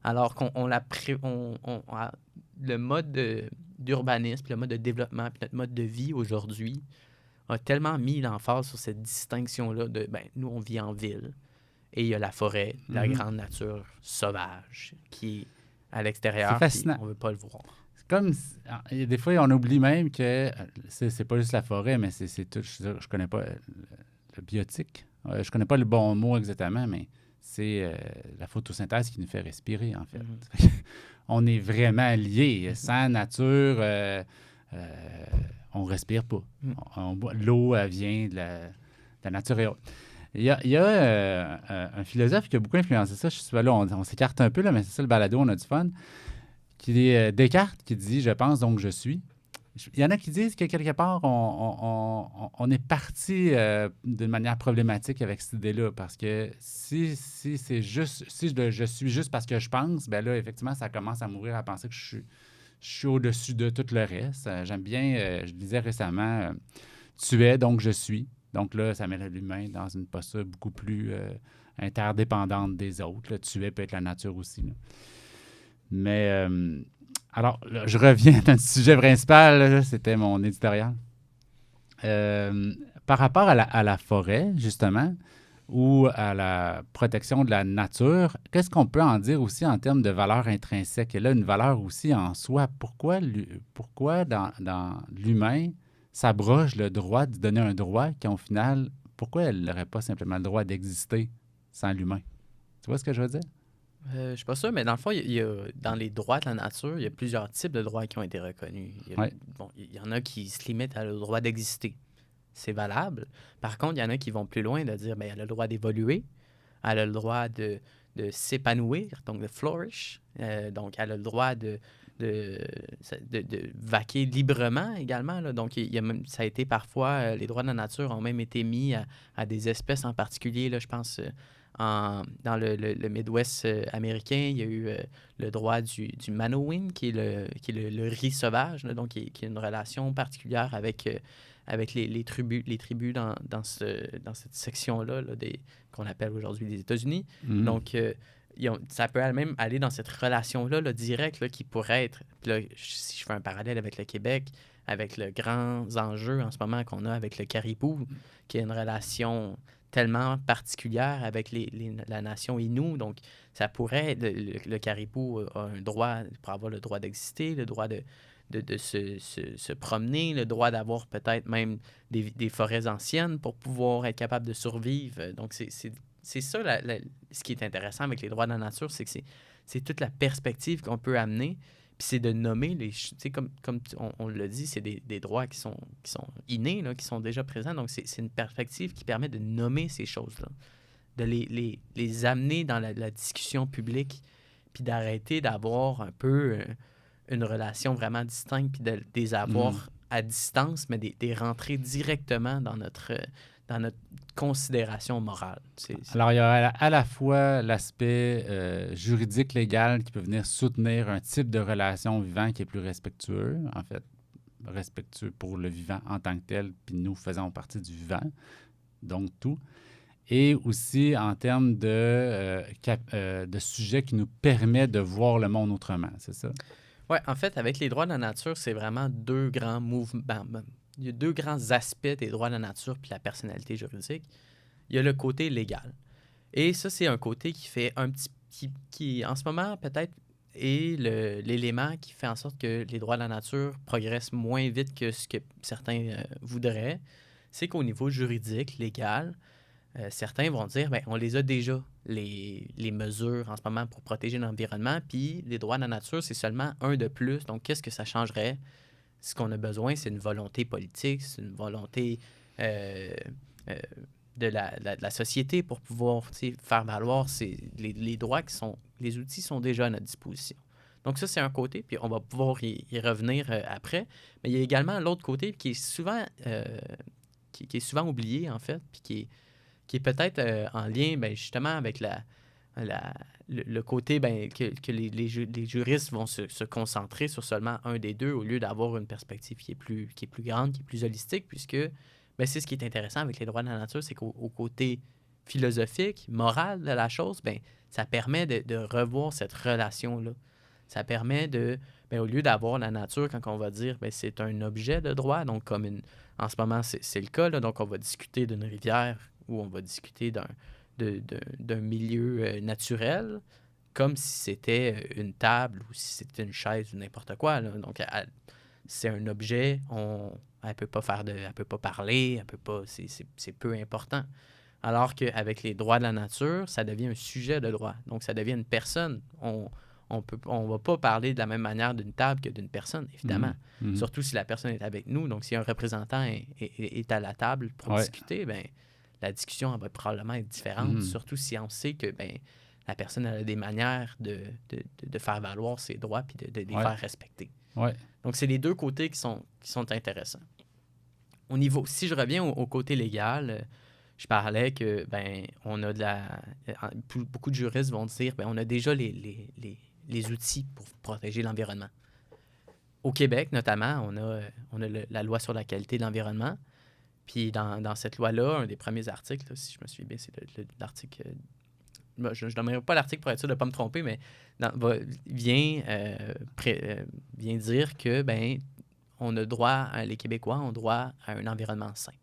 Alors qu'on le mode d'urbanisme, le mode de développement, puis notre mode de vie aujourd'hui a tellement mis l'emphase sur cette distinction-là de, nous, on vit en ville. et il y a la forêt, la Mhm. grande nature sauvage qui est à l'extérieur, C'est puis fascinant. on veut pas le voir. C'est comme, des fois, on oublie même que c'est pas juste la forêt, mais c'est tout. Je connais pas le biotique. Je connais pas le bon mot exactement, mais c'est la photosynthèse qui nous fait respirer, en fait. Mhm. On est vraiment liés. Mhm. Sans nature, on respire pas. Mhm. L'eau, elle vient de la nature et autres. Il y a un philosophe qui a beaucoup influencé ça. Je suis là, on s'écarte un peu, là, mais c'est ça le balado, on a du fun. Qui est Descartes qui dit « Je pense, donc je suis ». Il y en a qui disent que quelque part, on est parti d'une manière problématique avec cette idée-là, parce que si c'est juste, si je suis juste parce que je pense, ben là, effectivement, ça commence à m'ouvrir à penser que je suis au-dessus de tout le reste. J'aime bien, je disais récemment, tu es, donc je suis. Donc là, ça met l'humain dans une posture beaucoup plus interdépendante des autres. Là, tu es peut être la nature aussi, là. Mais, alors, là, je reviens à notre sujet principal, là, c'était mon éditorial. Par rapport à la forêt, justement, ou à la protection de la nature, qu'est-ce qu'on peut en dire aussi en termes de valeur intrinsèque? Elle a une valeur aussi en soi. Pourquoi dans l'humain s'abroge le droit de donner un droit qu'au final, pourquoi elle n'aurait pas simplement le droit d'exister sans l'humain? Tu vois ce que je veux dire? Je suis pas sûr, mais dans le fond, dans les droits de la nature, il y a plusieurs types de droits qui ont été reconnus. Oui. Bon, il y en a qui se limitent à le droit d'exister. C'est valable. Par contre, il y en a qui vont plus loin de dire, ben, elle a le droit d'évoluer, elle a le droit de s'épanouir, donc de flourish. Donc, elle a le droit de vaquer librement également, là. Donc, il y a même, ça a été parfois, les droits de la nature ont même été mis à des espèces en particulier, là, je pense, dans le Midwest américain, il y a eu le droit du manowin, qui est le riz sauvage, là, donc qui est une relation particulière avec les tribus dans cette section-là là, qu'on appelle aujourd'hui les États-Unis. Mhm. Donc, ça peut même aller dans cette relation-là là, directe là, qui pourrait être, puis là, si je fais un parallèle avec le Québec, avec le grand enjeu en ce moment qu'on a avec le caribou, qui est une relation tellement particulière avec la nation Innu. Donc, ça pourrait, le caribou a un droit, pour avoir le droit d'exister, le droit de se promener, le droit d'avoir peut-être même des forêts anciennes pour pouvoir être capable de survivre. Donc, c'est ça ce qui est intéressant avec les droits de la nature, c'est que c'est toute la perspective qu'on peut amener. Puis c'est de nommer les... Tu sais, comme on l'a dit, c'est des droits qui sont innés, là, qui sont déjà présents. Donc, c'est une perspective qui permet de nommer ces choses-là, de les amener dans la discussion publique, puis d'arrêter d'avoir un peu une relation vraiment distincte, puis de les avoir à distance, mais des rentrer directement dans notre considération morale. Alors, il y a à la fois l'aspect juridique, légal, qui peut venir soutenir un type de relation vivant qui est plus respectueux, en fait, respectueux pour le vivant en tant que tel, puis nous faisons partie du vivant, donc tout. Et aussi en termes de sujets qui nous permettent de voir le monde autrement, c'est ça? Oui, en fait, avec les droits de la nature, c'est vraiment deux grands mouvements. Il y a deux grands aspects des droits de la nature puis la personnalité juridique. Il y a le côté légal. Et ça, c'est un côté qui fait un petit... qui en ce moment, peut-être, est l'élément qui fait en sorte que les droits de la nature progressent moins vite que ce que certains voudraient. C'est qu'au niveau juridique, légal, certains vont dire, bien, on les a déjà, les mesures en ce moment pour protéger l'environnement, puis les droits de la nature, c'est seulement un de plus. Donc, qu'est-ce que ça changerait? Ce qu'on a besoin, c'est une volonté politique, c'est une volonté de la société pour pouvoir faire valoir les droits les outils sont déjà à notre disposition. Donc ça, c'est un côté, puis on va pouvoir y revenir après. Mais il y a également l'autre côté qui est souvent, qui est souvent oublié, en fait, puis qui est peut-être en lien justement avec le côté que les juristes vont se concentrer sur seulement un des deux au lieu d'avoir une perspective qui est plus grande, qui est plus holistique, puisque c'est ce qui est intéressant avec les droits de la nature, c'est qu'au côté philosophique, moral de la chose, ça permet de revoir cette relation-là. Ça permet au lieu d'avoir la nature, quand on va dire c'est un objet de droit, donc comme en ce moment c'est le cas, là, donc on va discuter d'une rivière ou on va discuter d'un milieu naturel, comme si c'était une table ou si c'était une chaise ou n'importe quoi, là. Donc, c'est un objet, elle peut pas elle peut pas parler, elle peut pas, c'est peu important. Alors qu'avec les droits de la nature, ça devient un sujet de droit. Donc, ça devient une personne. On va pas parler de la même manière d'une table que d'une personne, évidemment. Mhm. Surtout si la personne est avec nous. Donc, si un représentant est à la table pour discuter, ben, la discussion va probablement être différente. Surtout si on sait que ben, la personne a des manières de faire valoir ses droits puis de les faire respecter. Donc, c'est les deux côtés qui sont intéressants. Au niveau, si je reviens au côté légal, je parlais que ben on a beaucoup de juristes vont dire ben on a déjà les outils pour protéger l'environnement. Au Québec, notamment, on a la loi sur la qualité de l'environnement. Puis dans cette loi-là, un des premiers articles, là, si je me souviens bien, c'est l'article... je ne donnerai pas l'article pour être sûr de ne pas me tromper, mais vient dire que ben on a droit, les Québécois ont droit à un environnement sain.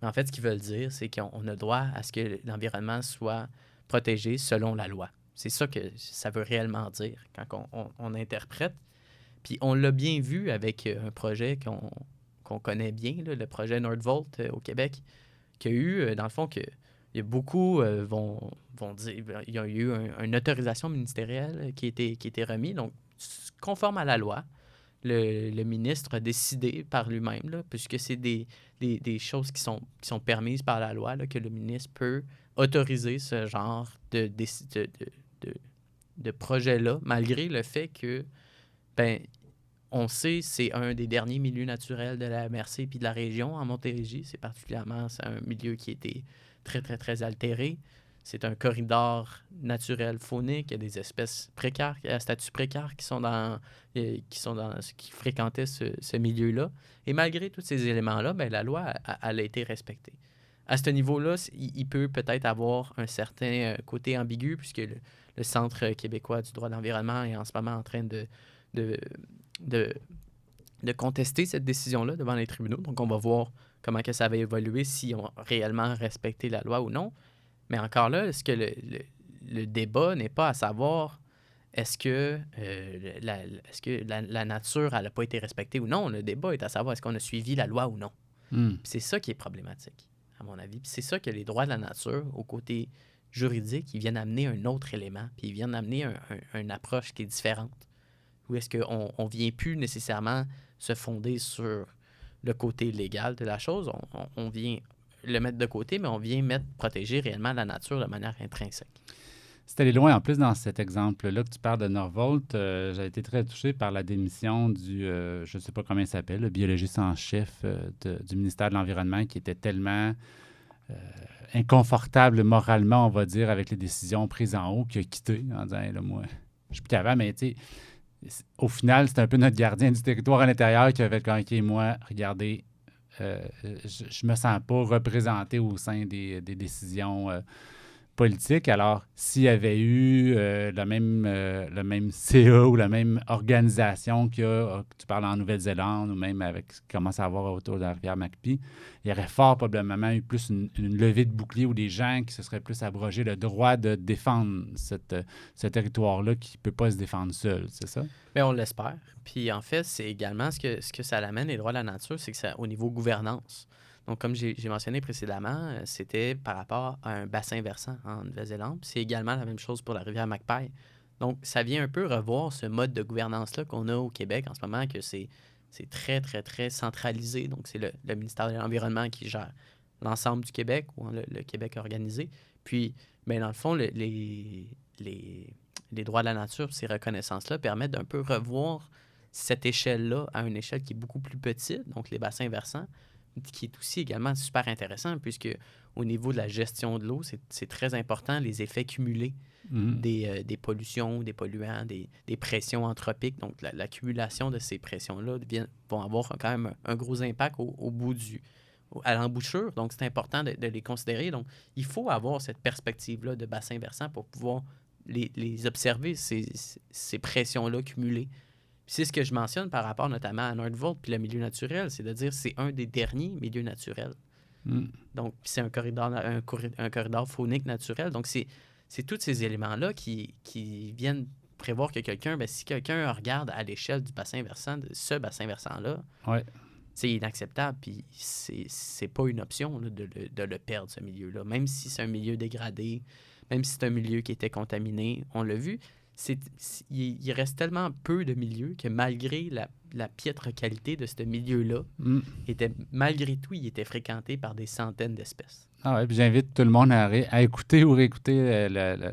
En fait, ce qu'ils veulent dire, c'est qu'on a droit à ce que l'environnement soit protégé selon la loi. C'est ça que ça veut réellement dire quand on interprète. Puis on l'a bien vu avec un projet qu'on connaît bien, là, le projet Nordvolt au Québec, qui a eu, dans le fond, il y a beaucoup vont dire, il y a eu une autorisation ministérielle qui a été remise, donc conforme à la loi. Le ministre a décidé par lui-même, là, puisque c'est des choses qui sont permises par la loi, là, que le ministre peut autoriser ce genre de projet-là, malgré le fait que, ben, on sait c'est un des derniers milieux naturels de la MRC puis de la région en Montérégie. C'est un milieu qui a été très, très, très altéré. C'est un corridor naturel faunique. Il y a des espèces précaires, à statut précaire qui fréquentaient ce milieu-là. Et malgré tous ces éléments-là, ben, la loi elle a été respectée. À ce niveau-là, il peut peut-être avoir un certain côté ambigu, puisque le Centre québécois du droit de l'environnement est en ce moment en train de contester cette décision-là devant les tribunaux. Donc, on va voir comment que ça va évoluer, s'ils ont réellement respecté la loi ou non. Mais encore là, est-ce que le débat n'est pas à savoir est-ce que la nature n'a pas été respectée ou non? Le débat est à savoir est-ce qu'on a suivi la loi ou non. Puis c'est ça qui est problématique, à mon avis. Puis c'est ça que les droits de la nature, au côté juridique, ils viennent amener un autre élément, puis ils viennent amener une approche qui est différente. Ou est-ce qu'on ne vient plus nécessairement se fonder sur le côté légal de la chose? On vient le mettre de côté, mais on vient protéger réellement la nature de manière intrinsèque. C'est allé loin. En plus, dans cet exemple-là que tu parles de Norvolt, j'ai été très touché par la démission du, je ne sais pas comment il s'appelle, le biologiste en chef du ministère de l'Environnement, qui était tellement inconfortable moralement, on va dire, avec les décisions prises en haut, qui a quitté en disant hey, « là, moi, je suis plus capable, mais tu sais, au final, c'est un peu notre gardien du territoire à l'intérieur qui avait « OK, moi, regardez, je me sens pas représenté au sein des décisions politique. Alors, s'il y avait eu le même CA ou la même organisation qu'il y a, tu parles en Nouvelle-Zélande ou même avec ce qu'il commence à avoir autour de la rivière McPhee, il y aurait fort probablement eu plus une levée de bouclier ou des gens qui se seraient plus abrogés le droit de défendre ce territoire-là qui ne peut pas se défendre seul, c'est ça? Bien, on l'espère. Puis en fait, c'est également ce que ça l'amène, les droits de la nature, c'est que c'est au niveau gouvernance. Donc, comme j'ai mentionné précédemment, c'était par rapport à un bassin versant en Nouvelle-Zélande. C'est également la même chose pour la rivière McPhee. Donc, ça vient un peu revoir ce mode de gouvernance-là qu'on a au Québec en ce moment, que c'est très, très, très centralisé. Donc, c'est le ministère de l'Environnement qui gère l'ensemble du Québec ou le Québec organisé. Puis, bien, dans le fond, les droits de la nature, ces reconnaissances-là permettent d'un peu revoir cette échelle-là à une échelle qui est beaucoup plus petite, donc les bassins versants, qui est aussi également super intéressant, puisque au niveau de la gestion de l'eau, c'est très important, les effets cumulés des pollutions, des polluants, des pressions anthropiques. Donc, l'accumulation de ces pressions-là vont avoir quand même un gros impact au bout à l'embouchure. Donc, c'est important de les considérer. Donc, il faut avoir cette perspective-là de bassin versant pour pouvoir les observer, ces pressions-là cumulées. Puis c'est ce que je mentionne par rapport notamment à Nordvolt puis le milieu naturel, c'est de dire que c'est un des derniers milieux naturels. Mm. Donc, c'est un corridor faunique naturel. Donc, c'est tous ces éléments-là qui viennent prévoir que quelqu'un, ben, si quelqu'un regarde à l'échelle du bassin versant, de ce bassin versant-là, Ouais. c'est inacceptable. Puis, c'est pas une option là, de le perdre, ce milieu-là. Même si c'est un milieu dégradé, même si c'est un milieu qui était contaminé, on l'a vu, il reste tellement peu de milieux que malgré la piètre qualité de ce milieu-là, Mm. malgré tout, il était fréquenté par des centaines d'espèces. Ah ouais, puis j'invite tout le monde à écouter ou réécouter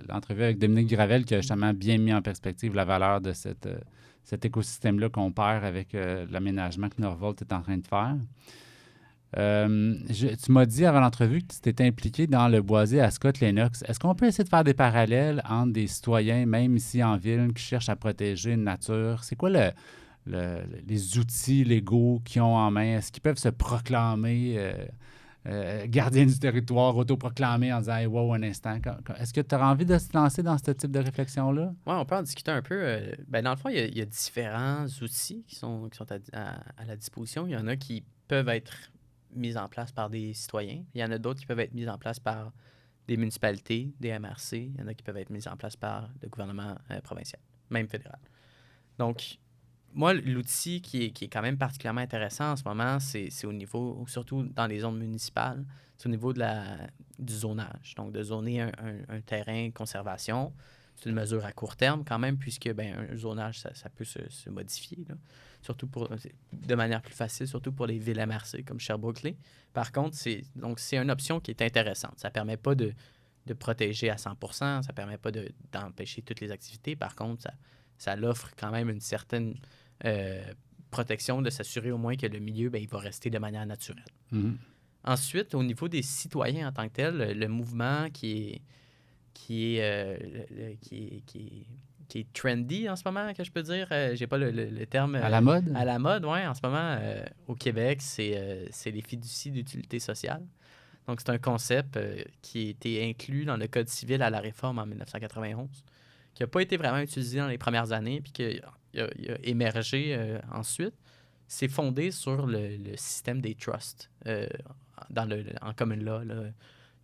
l'entrevue avec Dominique Gravel qui a justement bien mis en perspective la valeur de cet écosystème-là qu'on perd avec l'aménagement que Norvolt est en train de faire. Tu m'as dit avant l'entrevue que tu t'étais impliqué dans le boisé à Scott-Lennox. Est-ce qu'on peut essayer de faire des parallèles entre des citoyens, même ici en ville, qui cherchent à protéger une nature? C'est quoi les outils légaux qu'ils ont en main? Est-ce qu'ils peuvent se proclamer gardiens du territoire, autoproclamés en disant hey, « wow, un instant ». Est-ce que tu auras envie de se lancer dans ce type de réflexion-là? Oui, on peut en discuter un peu. Ben, dans le fond, il y a différents outils qui sont à la disposition. Il y en a qui peuvent être mis en place par des citoyens. Il y en a d'autres qui peuvent être mis en place par des municipalités, des MRC. Il y en a qui peuvent être mis en place par le gouvernement provincial, même fédéral. Donc, moi, l'outil qui est quand même particulièrement intéressant en ce moment, c'est au niveau, surtout dans les zones municipales, c'est au niveau du zonage. Donc, de zoner un terrain conservation, c'est une mesure à court terme quand même, puisque ben, un zonage, ça peut se modifier, là. Surtout de manière plus facile, surtout pour les villes MRC comme Sherbrooke-Lay. Par contre, c'est une option qui est intéressante. Ça ne permet pas de protéger à 100%, ça ne permet pas d'empêcher toutes les activités. Par contre, ça l'offre quand même une certaine protection de s'assurer au moins que le milieu, ben, il va rester de manière naturelle. Mm-hmm. Ensuite, au niveau des citoyens en tant que tel, le mouvement qui est trendy en ce moment, que je peux dire. J'ai pas le terme... à la mode? À la mode, oui. En ce moment, au Québec, c'est les fiducies d'utilité sociale. Donc, c'est un concept qui a été inclus dans le Code civil à la réforme en 1991, qui n'a pas été vraiment utilisé dans les premières années, puis qui a émergé ensuite. C'est fondé sur le système des trusts en common law, là,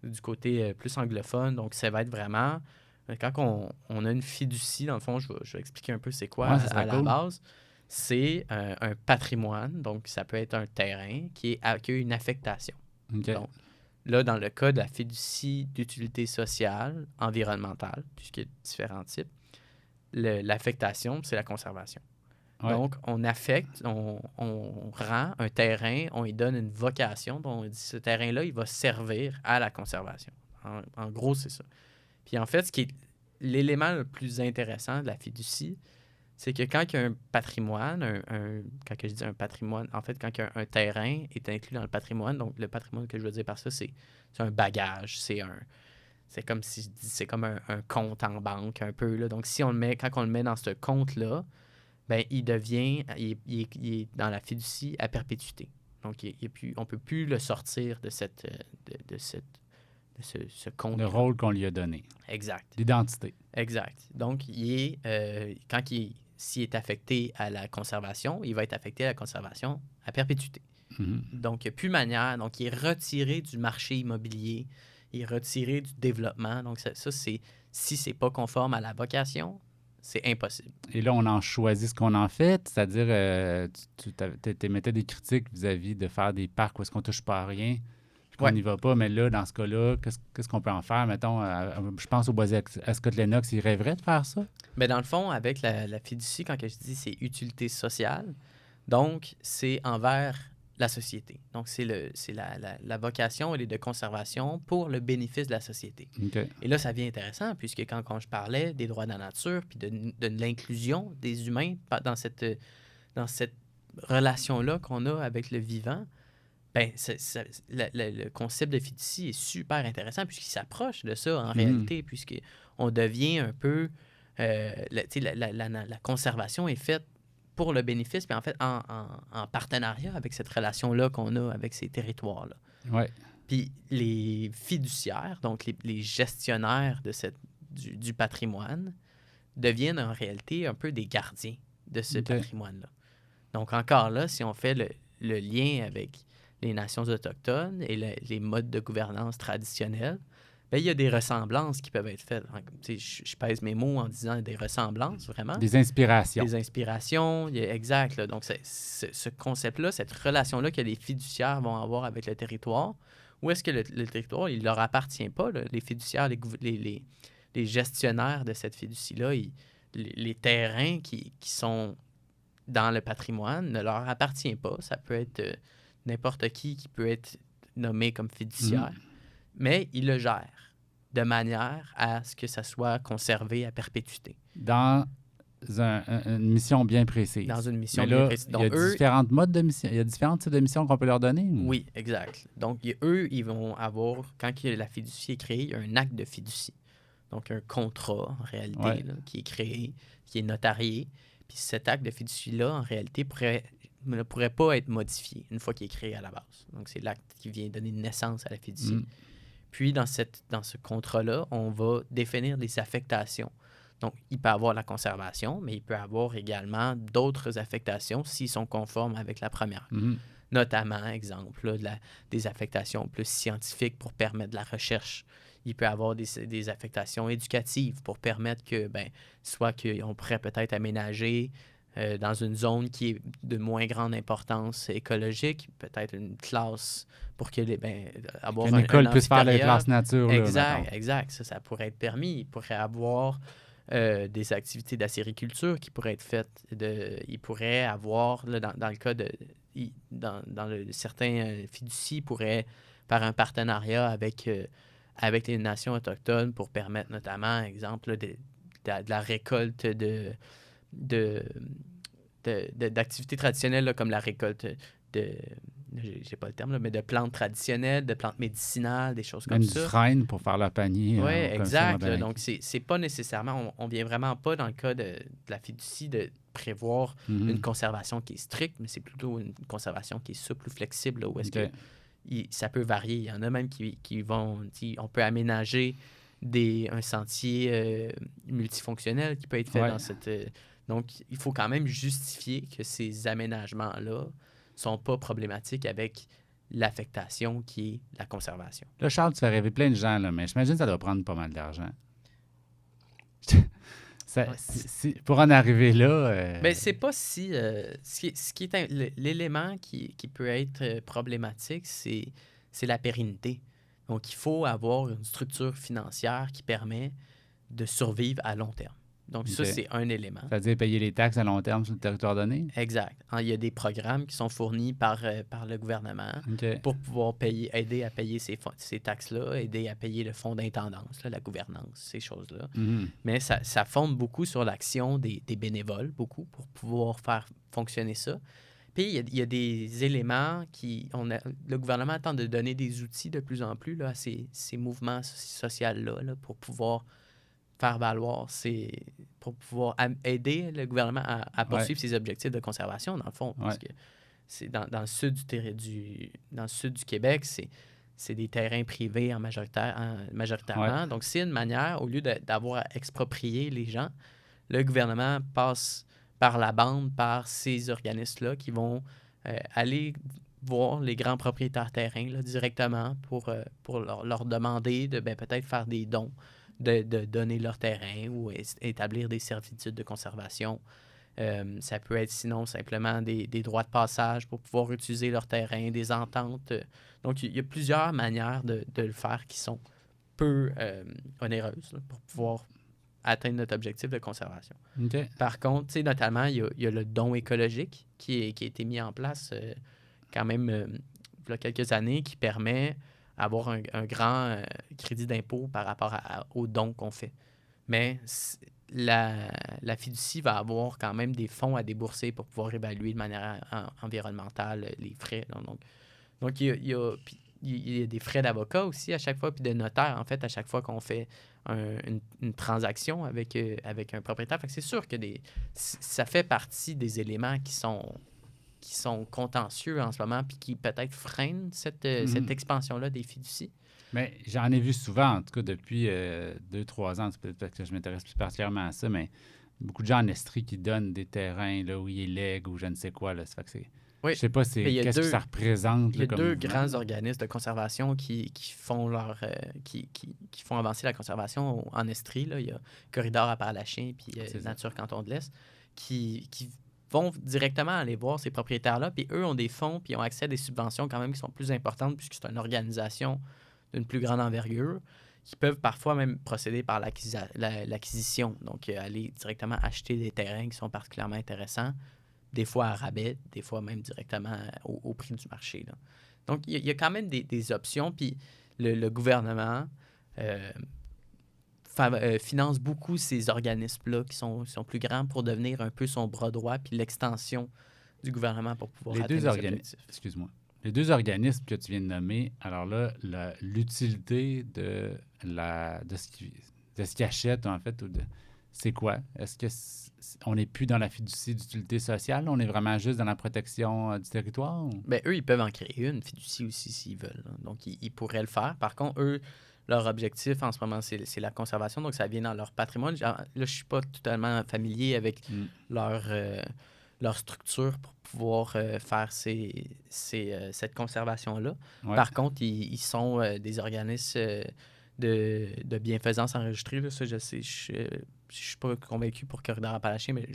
du côté plus anglophone. Donc, ça va être vraiment... Quand on a une fiducie, dans le fond, je vais expliquer un peu c'est quoi à la base. C'est un patrimoine, donc ça peut être un terrain qui a une affectation. Okay. Donc, là, dans le cas de la fiducie d'utilité sociale, environnementale, puisqu'il y a différents types, l'affectation, c'est la conservation. Ouais. Donc, on affecte, on rend un terrain, on lui donne une vocation, donc on dit ce terrain-là, il va servir à la conservation. En gros, c'est ça. Puis en fait, ce qui est l'élément le plus intéressant de la fiducie, c'est que quand il y a un patrimoine, quand je dis un patrimoine, en fait, quand un terrain est inclus dans le patrimoine, donc le patrimoine que je veux dire par ça, c'est un bagage, c'est comme si je dis, c'est comme un compte en banque un peu, là. Donc, quand on le met dans ce compte-là, ben il est dans la fiducie à perpétuité. Donc, on ne peut plus le sortir de ce compte. Le rôle qu'on lui a donné. Exact. L'identité. Exact. Donc, s'il est affecté à la conservation, il va être affecté à la conservation à perpétuité. Mm-hmm. Donc, il n'y a plus manière. Donc, il est retiré du marché immobilier, il est retiré du développement. Donc, ça c'est si ce n'est pas conforme à la vocation, c'est impossible. Et là, on en choisit ce qu'on en fait, c'est-à-dire, tu émettais des critiques vis-à-vis de faire des parcs où est-ce qu'on ne touche pas à rien, qu'on n'y va pas, mais là, dans ce cas-là, qu'est-ce qu'on peut en faire? Mettons, je pense au boisé à Scott-Lennox, il rêverait de faire ça? Bien, dans le fond, avec la fiducie, quand je dis c'est utilité sociale, donc c'est envers la société. Donc, c'est la vocation, elle est de conservation pour le bénéfice de la société. Okay. Et là, ça devient intéressant, puisque quand je parlais des droits de la nature, puis de l'inclusion des humains dans cette relation-là qu'on a avec le vivant, ben, le concept de fiducie est super intéressant, puisqu'il s'approche de ça en réalité, puisqu'on devient un peu... la conservation est faite pour le bénéfice, puis en fait, en partenariat avec cette relation-là qu'on a avec ces territoires-là. Ouais. Puis les fiduciaires, donc les gestionnaires du patrimoine, deviennent en réalité un peu des gardiens de ce patrimoine-là. Donc encore là, si on fait le lien avec les nations autochtones et les modes de gouvernance traditionnels, ben, il y a des ressemblances qui peuvent être faites. Je pèse mes mots en disant des ressemblances, vraiment. Des inspirations. Des inspirations, exact. Là. Donc, ce concept-là, cette relation-là que les fiduciaires vont avoir avec le territoire, où est-ce que le territoire, il ne leur appartient pas, là. Les fiduciaires, les gestionnaires de cette fiducie-là, les terrains qui sont dans le patrimoine ne leur appartient pas. Ça peut être n'importe qui peut être nommé comme fiduciaire, mais ils le gèrent de manière à ce que ça soit conservé à perpétuité. Dans une mission bien précise. Dans une mission mais bien là, précise. Donc, il y a différentes modes de mission. Il y a différents types de missions qu'on peut leur donner? Ou? Oui, exact. Donc, eux, ils vont avoir, quand la fiducie est créée, il y a un acte de fiducie. Donc, un contrat, en réalité, là, qui est créé, qui est notarié. Puis cet acte de fiducie-là, en réalité, ne pourrait pas être modifié une fois qu'il est créé à la base. Donc, c'est l'acte qui vient donner naissance à la fiducie. Puis, dans ce contrat-là, on va définir des affectations. Donc, il peut avoir la conservation, mais il peut avoir également d'autres affectations s'ils sont conformes avec la première. Notamment, exemple, là, des affectations plus scientifiques pour permettre de la recherche. Il peut avoir des affectations éducatives pour permettre que, soit qu'on pourrait peut-être aménager dans une zone qui est de moins grande importance écologique, peut-être une classe pour que avoir une école puisse faire les classes nature. Exact. Ça pourrait être permis. Il pourrait avoir des activités d'acériculture qui pourraient être faites. Il pourrait avoir, là, dans le cas de... certains fiducies pourraient faire un partenariat avec les nations autochtones pour permettre notamment, exemple, de la récolte d'activités traditionnelles là, comme la récolte j'ai pas le terme, là, mais de plantes traditionnelles, de plantes médicinales, des choses comme ça. Même du frêne pour faire leur panier. Oui, exact. Là, donc, c'est pas nécessairement... On vient vraiment pas, dans le cas de la fiducie, de prévoir une conservation qui est stricte, mais c'est plutôt une conservation qui est souple ou flexible, là, où est-ce que ça peut varier. Il y en a même qui vont... On peut aménager un sentier multifonctionnel qui peut être fait dans cette... donc, il faut quand même justifier que ces aménagements-là sont pas problématiques avec l'affectation qui est la conservation. Là, Charles, tu fais rêver plein de gens, là, mais j'imagine que ça doit prendre pas mal d'argent. Pour en arriver là... Ben, c'est pas si... ce qui est l'élément qui peut être problématique, c'est la pérennité. Donc, il faut avoir une structure financière qui permet de survivre à long terme. Donc, ça, c'est un élément. C'est-à-dire payer les taxes à long terme sur le territoire donné? Exact. Il y a des programmes qui sont fournis par le gouvernement pour pouvoir aider à payer ces taxes-là, aider à payer le fonds d'intendance, la gouvernance, ces choses-là. Mais ça fonde beaucoup sur l'action des bénévoles, beaucoup, pour pouvoir faire fonctionner ça. Puis, il y a des éléments le gouvernement tente de donner des outils de plus en plus là, à ces mouvements sociaux-là là, pour pouvoir faire valoir, pour pouvoir aider le gouvernement à poursuivre ses objectifs de conservation, dans le fond. Parce que c'est dans le sud dans le sud du Québec, c'est des terrains privés majoritairement. Ouais. Donc, c'est une manière, au lieu d'avoir à exproprier les gens, le gouvernement passe par la bande, par ces organismes-là qui vont aller voir les grands propriétaires terrains là, directement pour leur demander de peut-être faire des dons, de donner leur terrain ou établir des servitudes de conservation. Ça peut être sinon simplement des droits de passage pour pouvoir utiliser leur terrain, des ententes. Donc, il y a plusieurs manières de le faire qui sont peu onéreuses là, pour pouvoir atteindre notre objectif de conservation. Okay. Par contre, notamment, il y a le don écologique qui a été mis en place quand même il y a quelques années qui permet d'avoir un grand crédit d'impôt par rapport aux dons qu'on fait. Mais la fiducie va avoir quand même des fonds à débourser pour pouvoir évaluer de manière environnementale les frais. Donc il y a des frais d'avocat aussi à chaque fois, puis de notaire, en fait, à chaque fois qu'on fait une transaction avec un propriétaire. Fait que c'est sûr que ça fait partie des éléments qui sont contentieux en ce moment, puis qui peut-être freinent cette expansion-là des fiducies. Mais j'en ai vu souvent, en tout cas depuis 2-3 ans, c'est peut-être que je m'intéresse plus particulièrement à ça, mais beaucoup de gens en Estrie qui donnent des terrains là, où ils lèguent ou je ne sais quoi. Là, ça fait que Je sais pas qu'est-ce que ça représente. Il y a comme deux mouvement. grands organismes de conservation qui font qui font avancer la conservation en Estrie. Là. Il y a Corridor Appalachiens puis Nature Canton de l'Est qui vont directement aller voir ces propriétaires-là. Puis eux ont des fonds puis ont accès à des subventions quand même qui sont plus importantes puisque c'est une organisation d'une plus grande envergure qui peuvent parfois même procéder par l'acquisition. Donc, aller directement acheter des terrains qui sont particulièrement intéressants, des fois à rabais, des fois même directement au prix du marché. Là. Donc, il y a quand même des options. Puis, le gouvernement finance beaucoup ces organismes-là qui sont plus grands pour devenir un peu son bras droit puis l'extension du gouvernement pour pouvoir atteindre les objectifs. Excuse-moi. Les deux organismes que tu viens de nommer, alors là, l'utilité de ce qu'ils achètent, en fait, c'est quoi? Est-ce qu'on n'est plus dans la fiducie d'utilité sociale? On est vraiment juste dans la protection du territoire? Ou? Bien, eux, ils peuvent en créer une fiducie aussi s'ils veulent. Là. Donc, ils pourraient le faire. Par contre, eux, leur objectif en ce moment, c'est la conservation. Donc, ça vient dans leur patrimoine. Là, je ne suis pas totalement familier avec leur structure pour pouvoir faire cette conservation-là. Ouais. Par contre, ils sont des organismes de bienfaisance enregistrés. Là. Ça, je sais. Je suis pas convaincu pour Corridor Appalachiens, mais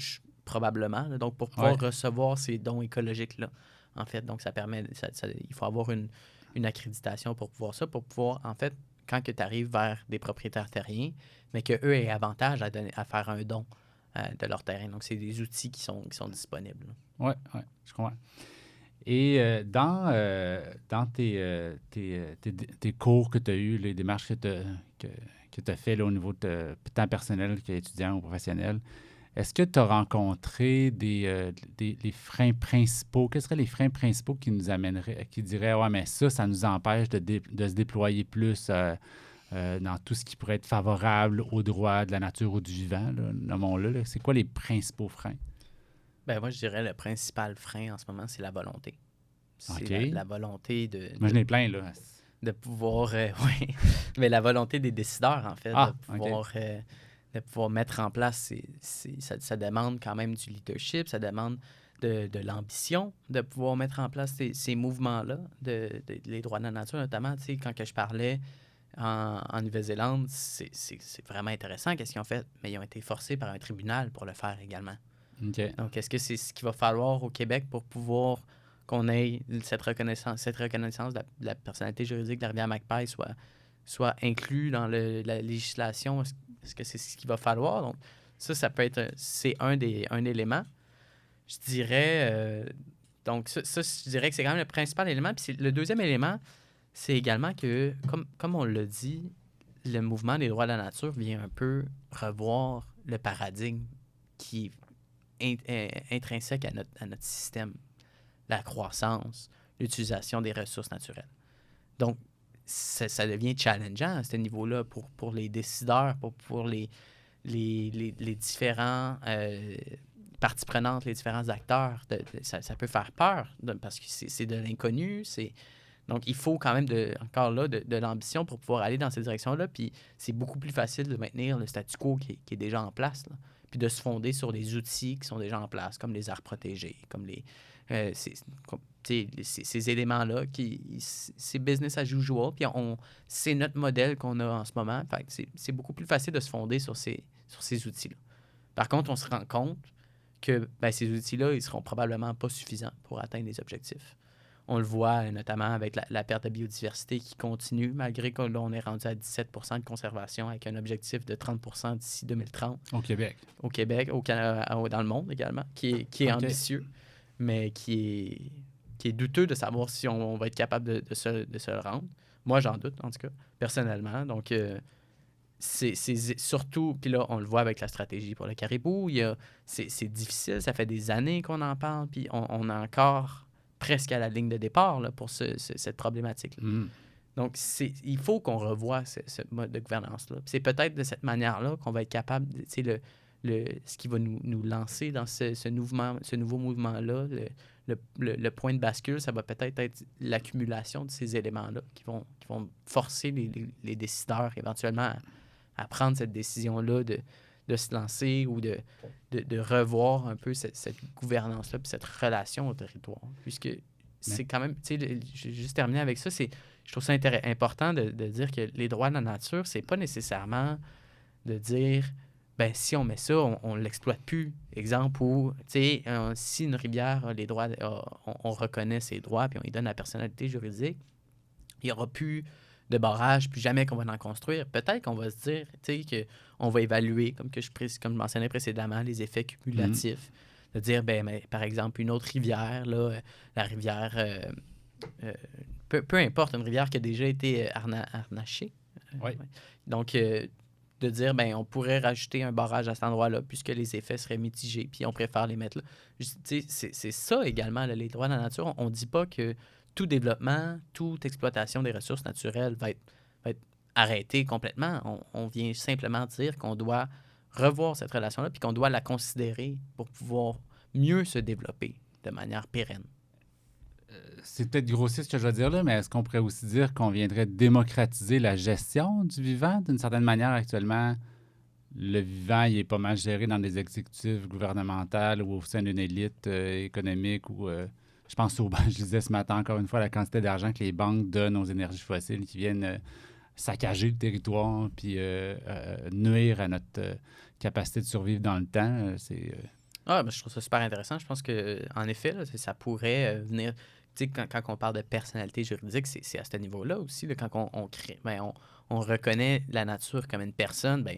probablement. Là. Donc, pour pouvoir recevoir ces dons écologiques-là, en fait. Donc, ça permet... il faut avoir une accréditation pour pouvoir, en fait, quand tu arrives vers des propriétaires terriens, mais qu'eux aient avantage à faire un don de leur terrain. Donc, c'est des outils qui sont disponibles. Oui, je comprends. Et dans tes cours que tu as eus, les démarches que tu as fait là, au niveau de tant personnel qu'étudiant ou professionnel, est-ce que tu as rencontré les freins principaux? Quels seraient les freins principaux qui nous amèneraient, qui diraient « Ouais, mais ça nous empêche de se déployer plus dans tout ce qui pourrait être favorable aux droits de la nature ou du vivant, nommons-le. Là. C'est quoi les principaux freins? » Ben moi, je dirais le principal frein en ce moment, c'est la volonté. C'est OK. la volonté de... Moi, j'en ai plein, là. De pouvoir... oui, mais la volonté des décideurs, en fait, de pouvoir mettre en place... ça demande quand même du leadership, ça demande de l'ambition de pouvoir mettre en place ces mouvements-là, les droits de la nature, notamment, tu sais, quand que je parlais en Nouvelle-Zélande, c'est vraiment intéressant qu'est-ce qu'ils ont fait, mais ils ont été forcés par un tribunal pour le faire également. Okay. Donc, est-ce que c'est ce qu'il va falloir au Québec pour pouvoir qu'on ait cette reconnaissance de la personnalité juridique de la rivière Magpie soit inclus dans la législation? Est-ce que c'est ce qu'il va falloir? Donc, ça peut être... C'est un élément. Je dirais... donc, ça, je dirais que c'est quand même le principal élément. Puis le deuxième élément, c'est également que, comme on l'a dit, le mouvement des droits de la nature vient un peu revoir le paradigme qui est intrinsèque à notre système, la croissance, l'utilisation des ressources naturelles. Donc, ça devient challengeant à ce niveau-là pour les décideurs, pour les différents parties prenantes, les différents acteurs. Ça peut faire peur parce que c'est de l'inconnu, donc, il faut quand même encore là de l'ambition pour pouvoir aller dans cette direction-là. Puis, c'est beaucoup plus facile de maintenir le statu quo qui est déjà en place. Là. Puis, de se fonder sur des outils qui sont déjà en place, comme les aires protégées, comme ces éléments-là. C'est business as usual. Puis, c'est notre modèle qu'on a en ce moment. Fait que c'est beaucoup plus facile de se fonder sur ces outils-là. Par contre, on se rend compte que ces outils-là, ils ne seront probablement pas suffisants pour atteindre les objectifs. On le voit notamment avec la perte de biodiversité qui continue, malgré qu'on est rendu à 17 % de conservation avec un objectif de 30 % d'ici 2030. Au Québec. Au Québec, au Canada, dans le monde également, qui est ambitieux, mais qui est douteux de savoir si on va être capable de se le rendre. Moi, j'en doute, en tout cas, personnellement. Donc, c'est surtout... Puis là, on le voit avec la stratégie pour le caribou. C'est difficile, ça fait des années qu'on en parle, puis on a encore... presque à la ligne de départ là, pour cette problématique-là. Mm. Donc, il faut qu'on revoie ce mode de gouvernance-là. Puis c'est peut-être de cette manière-là qu'on va être capable, ce qui va nous lancer dans ce nouveau mouvement-là, le point de bascule, ça va peut-être être l'accumulation de ces éléments-là qui vont forcer les décideurs éventuellement à prendre cette décision-là de de se lancer ou de revoir un peu cette gouvernance-là puis cette relation au territoire. Puisque c'est quand même, tu sais, j'ai juste terminé avec ça, je trouve ça important de dire que les droits de la nature, c'est pas nécessairement de dire, ben si on met ça, on l'exploite plus. Exemple où, tu sais, si une rivière a les droits, on reconnaît ses droits puis on lui donne la personnalité juridique, il n'y aura plus de barrage, plus jamais qu'on va en construire. Peut-être qu'on va se dire, tu sais, qu'on va évaluer, comme je mentionnais précédemment, les effets cumulatifs. De dire, ben, par exemple, une autre rivière, là, la rivière, peu importe, une rivière qui a déjà été harnachée. Oui. Ouais. Donc, de dire, ben, on pourrait rajouter un barrage à cet endroit-là, puisque les effets seraient mitigés, puis on préfère les mettre là. C'est ça également, là, les droits de la nature. On ne dit pas que tout développement, toute exploitation des ressources naturelles va être arrêtée complètement. On vient simplement dire qu'on doit revoir cette relation-là, puis qu'on doit la considérer pour pouvoir mieux se développer de manière pérenne. C'est peut-être grossier ce que je vais dire là, mais est-ce qu'on pourrait aussi dire qu'on viendrait démocratiser la gestion du vivant d'une certaine manière actuellement? Le vivant, il est pas mal géré dans des exécutifs gouvernementaux ou au sein d'une élite économique ou je pense je disais ce matin encore une fois la quantité d'argent que les banques donnent aux énergies fossiles qui viennent saccager le territoire puis nuire à notre capacité de survivre dans le temps. Je trouve ça super intéressant. Je pense qu'en effet, là, ça pourrait venir. Tu sais, quand on parle de personnalité juridique, c'est à ce niveau-là aussi. Là, quand on crée, on reconnaît la nature comme une personne, ben,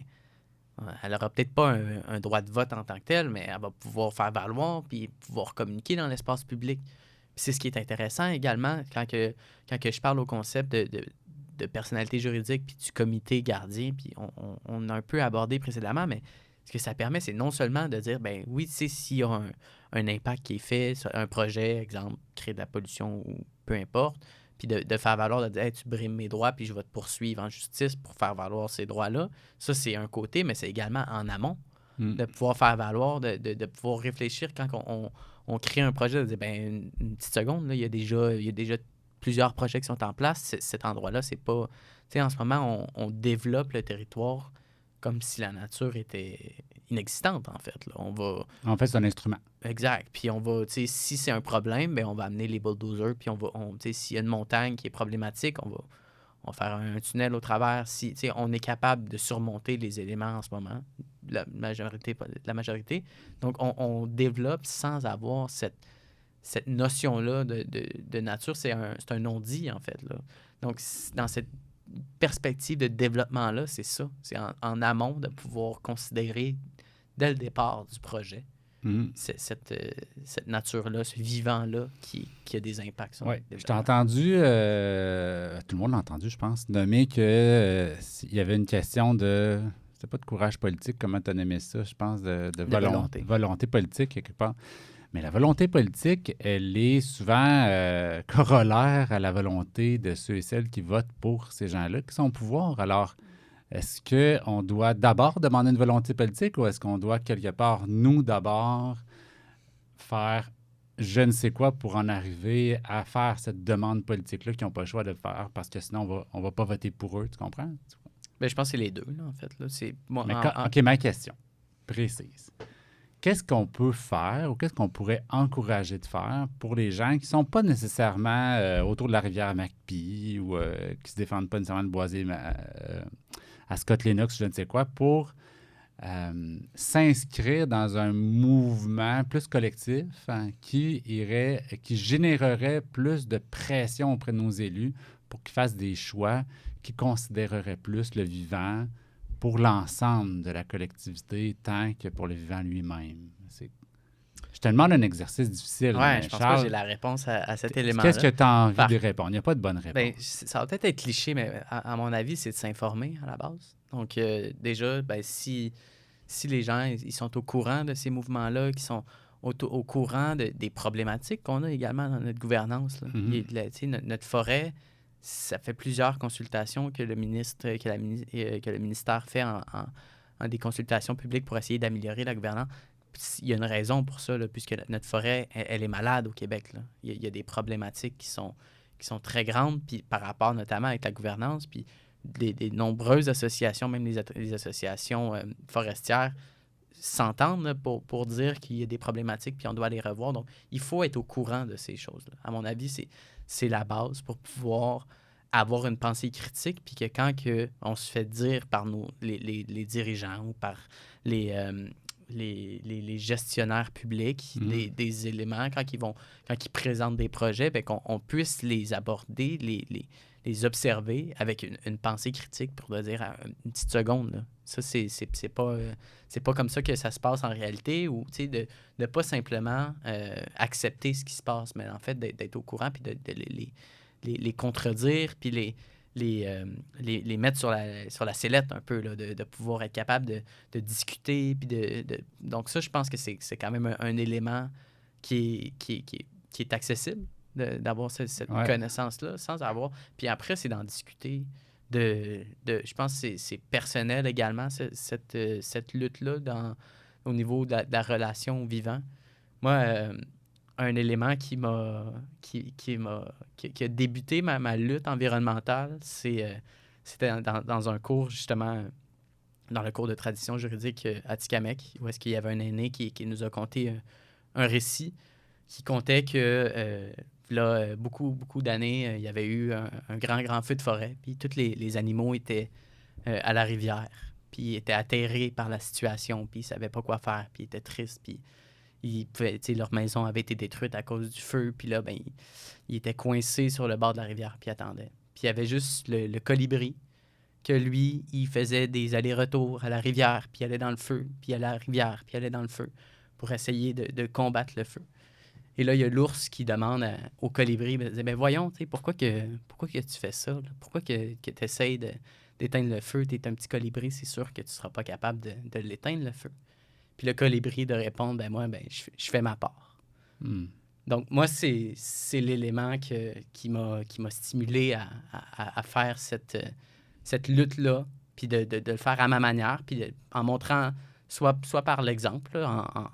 elle n'aura peut-être pas un droit de vote en tant que tel, mais elle va pouvoir faire valoir puis pouvoir communiquer dans l'espace public. Puis c'est ce qui est intéressant également quand je parle au concept de personnalité juridique puis du comité gardien, puis on a un peu abordé précédemment, mais ce que ça permet, c'est non seulement de dire, ben oui, tu sais, s'il y a un impact qui est fait sur un projet, exemple, créer de la pollution ou peu importe, puis de faire valoir, de dire, hey, tu brimes mes droits, puis je vais te poursuivre en justice pour faire valoir ces droits-là. Ça, c'est un côté, mais c'est également en amont, de pouvoir faire valoir, de pouvoir réfléchir quand on crée un projet, de dire, ben une petite seconde, là, il y a déjà plusieurs projets qui sont en place. Cet endroit-là, c'est pas... Tu sais, en ce moment, on développe le territoire comme si la nature était inexistante, en fait. Là. En fait, c'est un instrument. Exact. Puis on va, tu sais, si c'est un problème, ben on va amener les bulldozers, puis tu sais, s'il y a une montagne qui est problématique, on va faire un tunnel au travers. Si, tu sais, on est capable de surmonter les éléments en ce moment, la majorité. Donc, on développe sans avoir cette notion-là de nature. C'est un non-dit, en fait. Là. Donc, dans cette perspective de développement-là, c'est ça. C'est en amont de pouvoir considérer dès le départ du projet cette nature-là, ce vivant-là qui a des impacts sur le développement. Je t'ai entendu, tout le monde l'a entendu, je pense, nommer qu'il y avait une question de... C'était pas de courage politique, comment tu as nommé ça, je pense, de volonté politique, quelque part. Mais la volonté politique, elle est souvent corollaire à la volonté de ceux et celles qui votent pour ces gens-là qui sont au pouvoir. Alors, est-ce qu'on doit d'abord demander une volonté politique ou est-ce qu'on doit quelque part, nous d'abord, faire je ne sais quoi pour en arriver à faire cette demande politique-là qui n'ont pas le choix de le faire parce que sinon, on va pas voter pour eux, tu comprends? Bien, je pense que c'est les deux, là, en fait. Là. OK, ma question précise. Qu'est-ce qu'on peut faire ou qu'est-ce qu'on pourrait encourager de faire pour les gens qui ne sont pas nécessairement autour de la rivière McPee ou qui ne se défendent pas nécessairement de boiser à Scott Lennox, je ne sais quoi, pour s'inscrire dans un mouvement plus collectif qui générerait plus de pression auprès de nos élus pour qu'ils fassent des choix qui considéreraient plus le vivant pour l'ensemble de la collectivité tant que pour le vivant lui-même. Je te demande un exercice difficile. Oui, je pense Charles, que j'ai la réponse à cet élément-là. Qu'est-ce que tu as envie de répondre? Il n'y a pas de bonne réponse. Ben, ça va peut-être être cliché, mais à mon avis, c'est de s'informer à la base. Donc, déjà, ben, si les gens ils sont au courant de ces mouvements-là, qui sont au courant des problématiques qu'on a également dans notre gouvernance, là. Notre forêt, ça fait plusieurs consultations que le ministère fait en des consultations publiques pour essayer d'améliorer la gouvernance. Il y a une raison pour ça, là, puisque notre forêt, elle est malade au Québec. Là. Il y a des problématiques qui sont très grandes puis par rapport notamment avec la gouvernance. Puis des nombreuses associations, même les associations forestières, s'entendent là, pour dire qu'il y a des problématiques puis on doit les revoir. Donc, il faut être au courant de ces choses-là. À mon avis, c'est la base pour pouvoir avoir une pensée critique, puis que quand on se fait dire par les dirigeants ou par les gestionnaires publics des éléments, quand ils présentent des projets, bien, qu'on puisse les aborder, les observer avec une pensée critique pour dire une petite seconde. Là. Ça, c'est pas comme ça que ça se passe en réalité, ou de ne pas simplement accepter ce qui se passe, mais en fait d'être au courant puis de les contredire, puis les mettre sur la sellette un peu, là, de pouvoir être capable de discuter. Puis donc ça, je pense que c'est quand même un élément qui est accessible, d'avoir cette connaissance-là, sans avoir... Puis après, c'est d'en discuter. Je pense que c'est personnel également, cette lutte-là au niveau de la relation au vivant. Moi, un élément qui a débuté ma lutte environnementale, c'était dans un cours, justement, dans le cours de tradition juridique à Tikamek, où est-ce qu'il y avait un aîné qui nous a conté un récit qui contait que là, beaucoup d'années, il y avait eu un grand feu de forêt, puis tous les animaux étaient à la rivière, puis ils étaient atterrés par la situation, puis ils ne savaient pas quoi faire, puis ils étaient tristes, puis leur maison avait été détruite à cause du feu, puis là, ben, ils étaient coincés sur le bord de la rivière, puis attendaient. Puis il y avait juste le colibri, que lui, il faisait des allers-retours à la rivière, puis il allait dans le feu, puis il allait à la rivière, puis il allait dans le feu, pour essayer de combattre le feu. Et là, il y a l'ours qui demande au colibri, ben voyons, pourquoi que tu fais ça? Là? Pourquoi que tu essaies d'éteindre le feu? Tu es un petit colibri, c'est sûr que tu ne seras pas capable de l'éteindre, le feu. Puis le colibri de répondre, je fais ma part. Donc, moi, c'est l'élément qui m'a stimulé à faire cette lutte-là, puis de le faire à ma manière, puis en montrant, soit par l'exemple, là,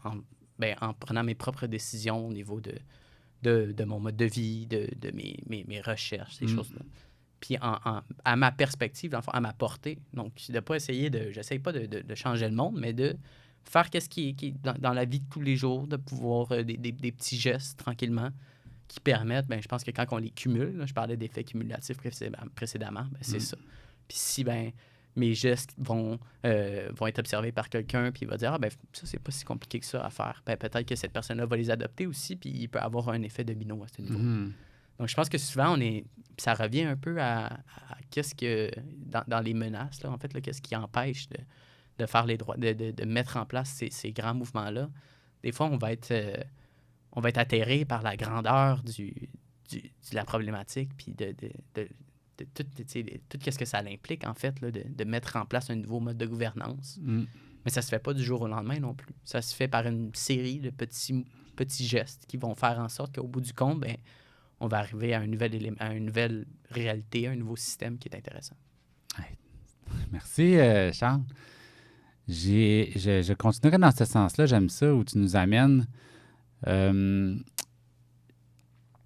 en prenant mes propres décisions au niveau de mon mode de vie, de mes recherches, ces choses-là. Puis à ma perspective, à ma portée. Donc, de ne pas essayer j'essaye pas de changer le monde, mais de faire qu'est-ce qui est dans la vie de tous les jours, de pouvoir des petits gestes tranquillement qui permettent, je pense que quand on les cumule, là, je parlais d'effets cumulatifs précédemment, c'est ça. Puis si mes gestes vont être observés par quelqu'un, puis il va dire ça, c'est pas si compliqué que ça à faire. Peut-être que cette personne-là va les adopter aussi, puis il peut avoir un effet domino à ce niveau. Donc, je pense que souvent, ça revient un peu à qu'est-ce que, dans les menaces, là, en fait, là, qu'est-ce qui empêche de faire les droits, de mettre en place ces grands mouvements-là. Des fois, on va être atterré par la grandeur de la problématique, puis de tout ce que ça implique, en fait, là, de mettre en place un nouveau mode de gouvernance. Mais ça se fait pas du jour au lendemain non plus. Ça se fait par une série de petits gestes qui vont faire en sorte qu'au bout du compte, on va arriver à une nouvelle réalité, à un nouveau système qui est intéressant. Merci, Charles. Je continuerai dans ce sens-là. J'aime ça, où tu nous amènes.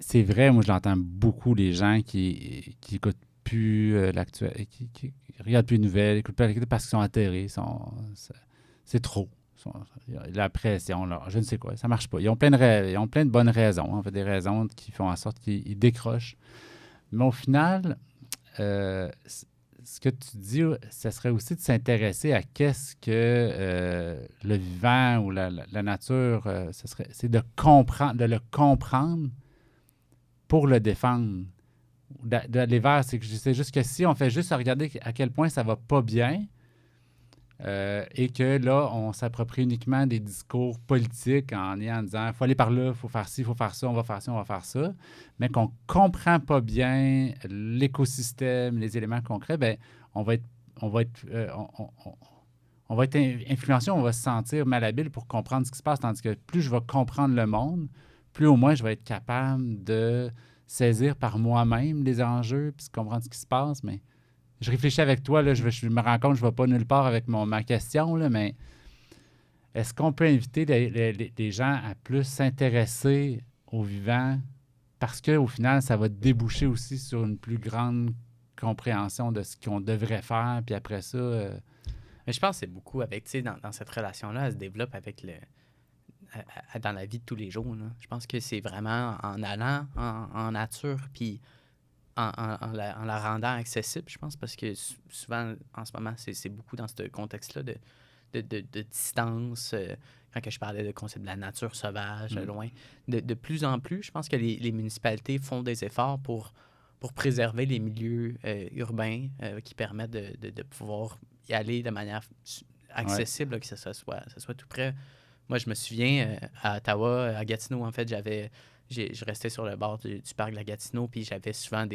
C'est vrai, moi, je l'entends beaucoup, les gens qui n'écoutent plus l'actualité, qui regardent plus les nouvelles, n'écoutent pas l'actualité parce qu'ils sont atterrés. C'est trop. La pression, là, je ne sais quoi, ça marche pas. Ils ont plein de bonnes raisons, en fait, des raisons qui font en sorte qu'ils décrochent. Mais au final, ce que tu dis, ce serait aussi de s'intéresser à qu'est-ce que le vivant ou la nature, c'est de le comprendre pour le défendre. D'aller vers, c'est juste que si on fait juste regarder à quel point ça va pas bien, et que là, on s'approprie uniquement des discours politiques en disant il faut aller par là, il faut faire ci, il faut faire ça, on va faire ci, on va faire ça, mais qu'on ne comprend pas bien l'écosystème, les éléments concrets, on va être influencé, on va se sentir malhabile pour comprendre ce qui se passe, tandis que plus je vais comprendre le monde, plus au moins je vais être capable de saisir par moi-même les enjeux, puis comprendre ce qui se passe, mais je réfléchis avec toi, là, je me rends compte que je ne vais pas nulle part avec ma question, là, mais est-ce qu'on peut inviter les gens à plus s'intéresser au vivant parce qu'au final, ça va déboucher aussi sur une plus grande compréhension de ce qu'on devrait faire, puis après ça... Mais je pense que c'est beaucoup avec, tu sais, dans cette relation-là, elle se développe avec dans la vie de tous les jours, là. Je pense que c'est vraiment en allant en nature, puis en la rendant accessible, je pense, parce que souvent, en ce moment, c'est beaucoup dans ce contexte-là de distance. Quand que je parlais de concept de la nature sauvage, loin. De plus en plus, je pense que les municipalités font des efforts pour préserver les milieux urbains qui permettent de pouvoir y aller de manière accessible, là, que ça soit tout près. Moi, je me souviens, à Ottawa, à Gatineau, en fait, je restais sur le bord du parc de la Gatineau, puis j'allais souvent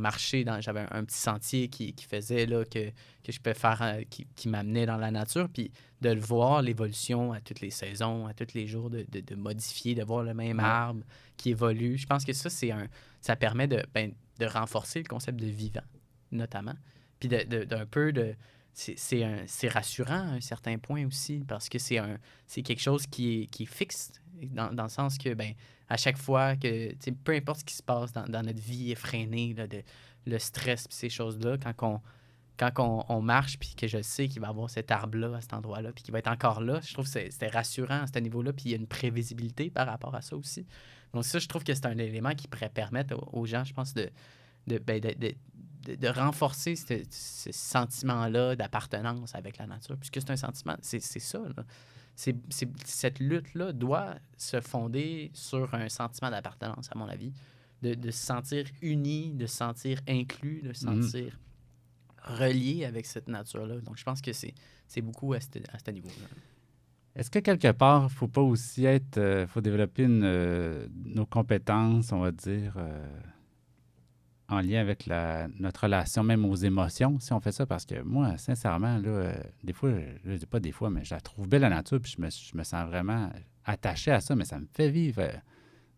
marcher. J'avais un petit sentier qui faisait là, que je peux faire, qui m'amenait dans la nature, puis de le voir, l'évolution à toutes les saisons, à tous les jours, de modifier, de voir le même arbre qui évolue. Je pense que ça permet de renforcer le concept de vivant, notamment. Puis d'un peu de... C'est rassurant à un certain point aussi, parce que c'est quelque chose qui est fixe, dans le sens que, à chaque fois que, peu importe ce qui se passe dans notre vie effrénée, là, le stress, puis ces choses-là, quand on marche, puis que je sais qu'il va y avoir cet arbre-là à cet endroit-là, puis qu'il va être encore là, je trouve que c'était rassurant à ce niveau-là, puis il y a une prévisibilité par rapport à ça aussi. Donc ça, je trouve que c'est un élément qui pourrait permettre aux gens, je pense, de renforcer ce sentiment-là d'appartenance avec la nature, puisque c'est un sentiment, c'est ça, là. Cette lutte-là doit se fonder sur un sentiment d'appartenance, à mon avis, de se sentir uni, de se sentir inclus, de se sentir relié avec cette nature-là. Donc, je pense que c'est beaucoup à ce niveau-là. Est-ce que quelque part, il ne faut pas aussi faut développer nos compétences, on va dire, en lien avec notre relation, même aux émotions, si on fait ça? Parce que moi, sincèrement, là, des fois, je ne dis pas des fois, mais je la trouve belle, la nature, puis je me sens vraiment attaché à ça, mais ça me fait vivre.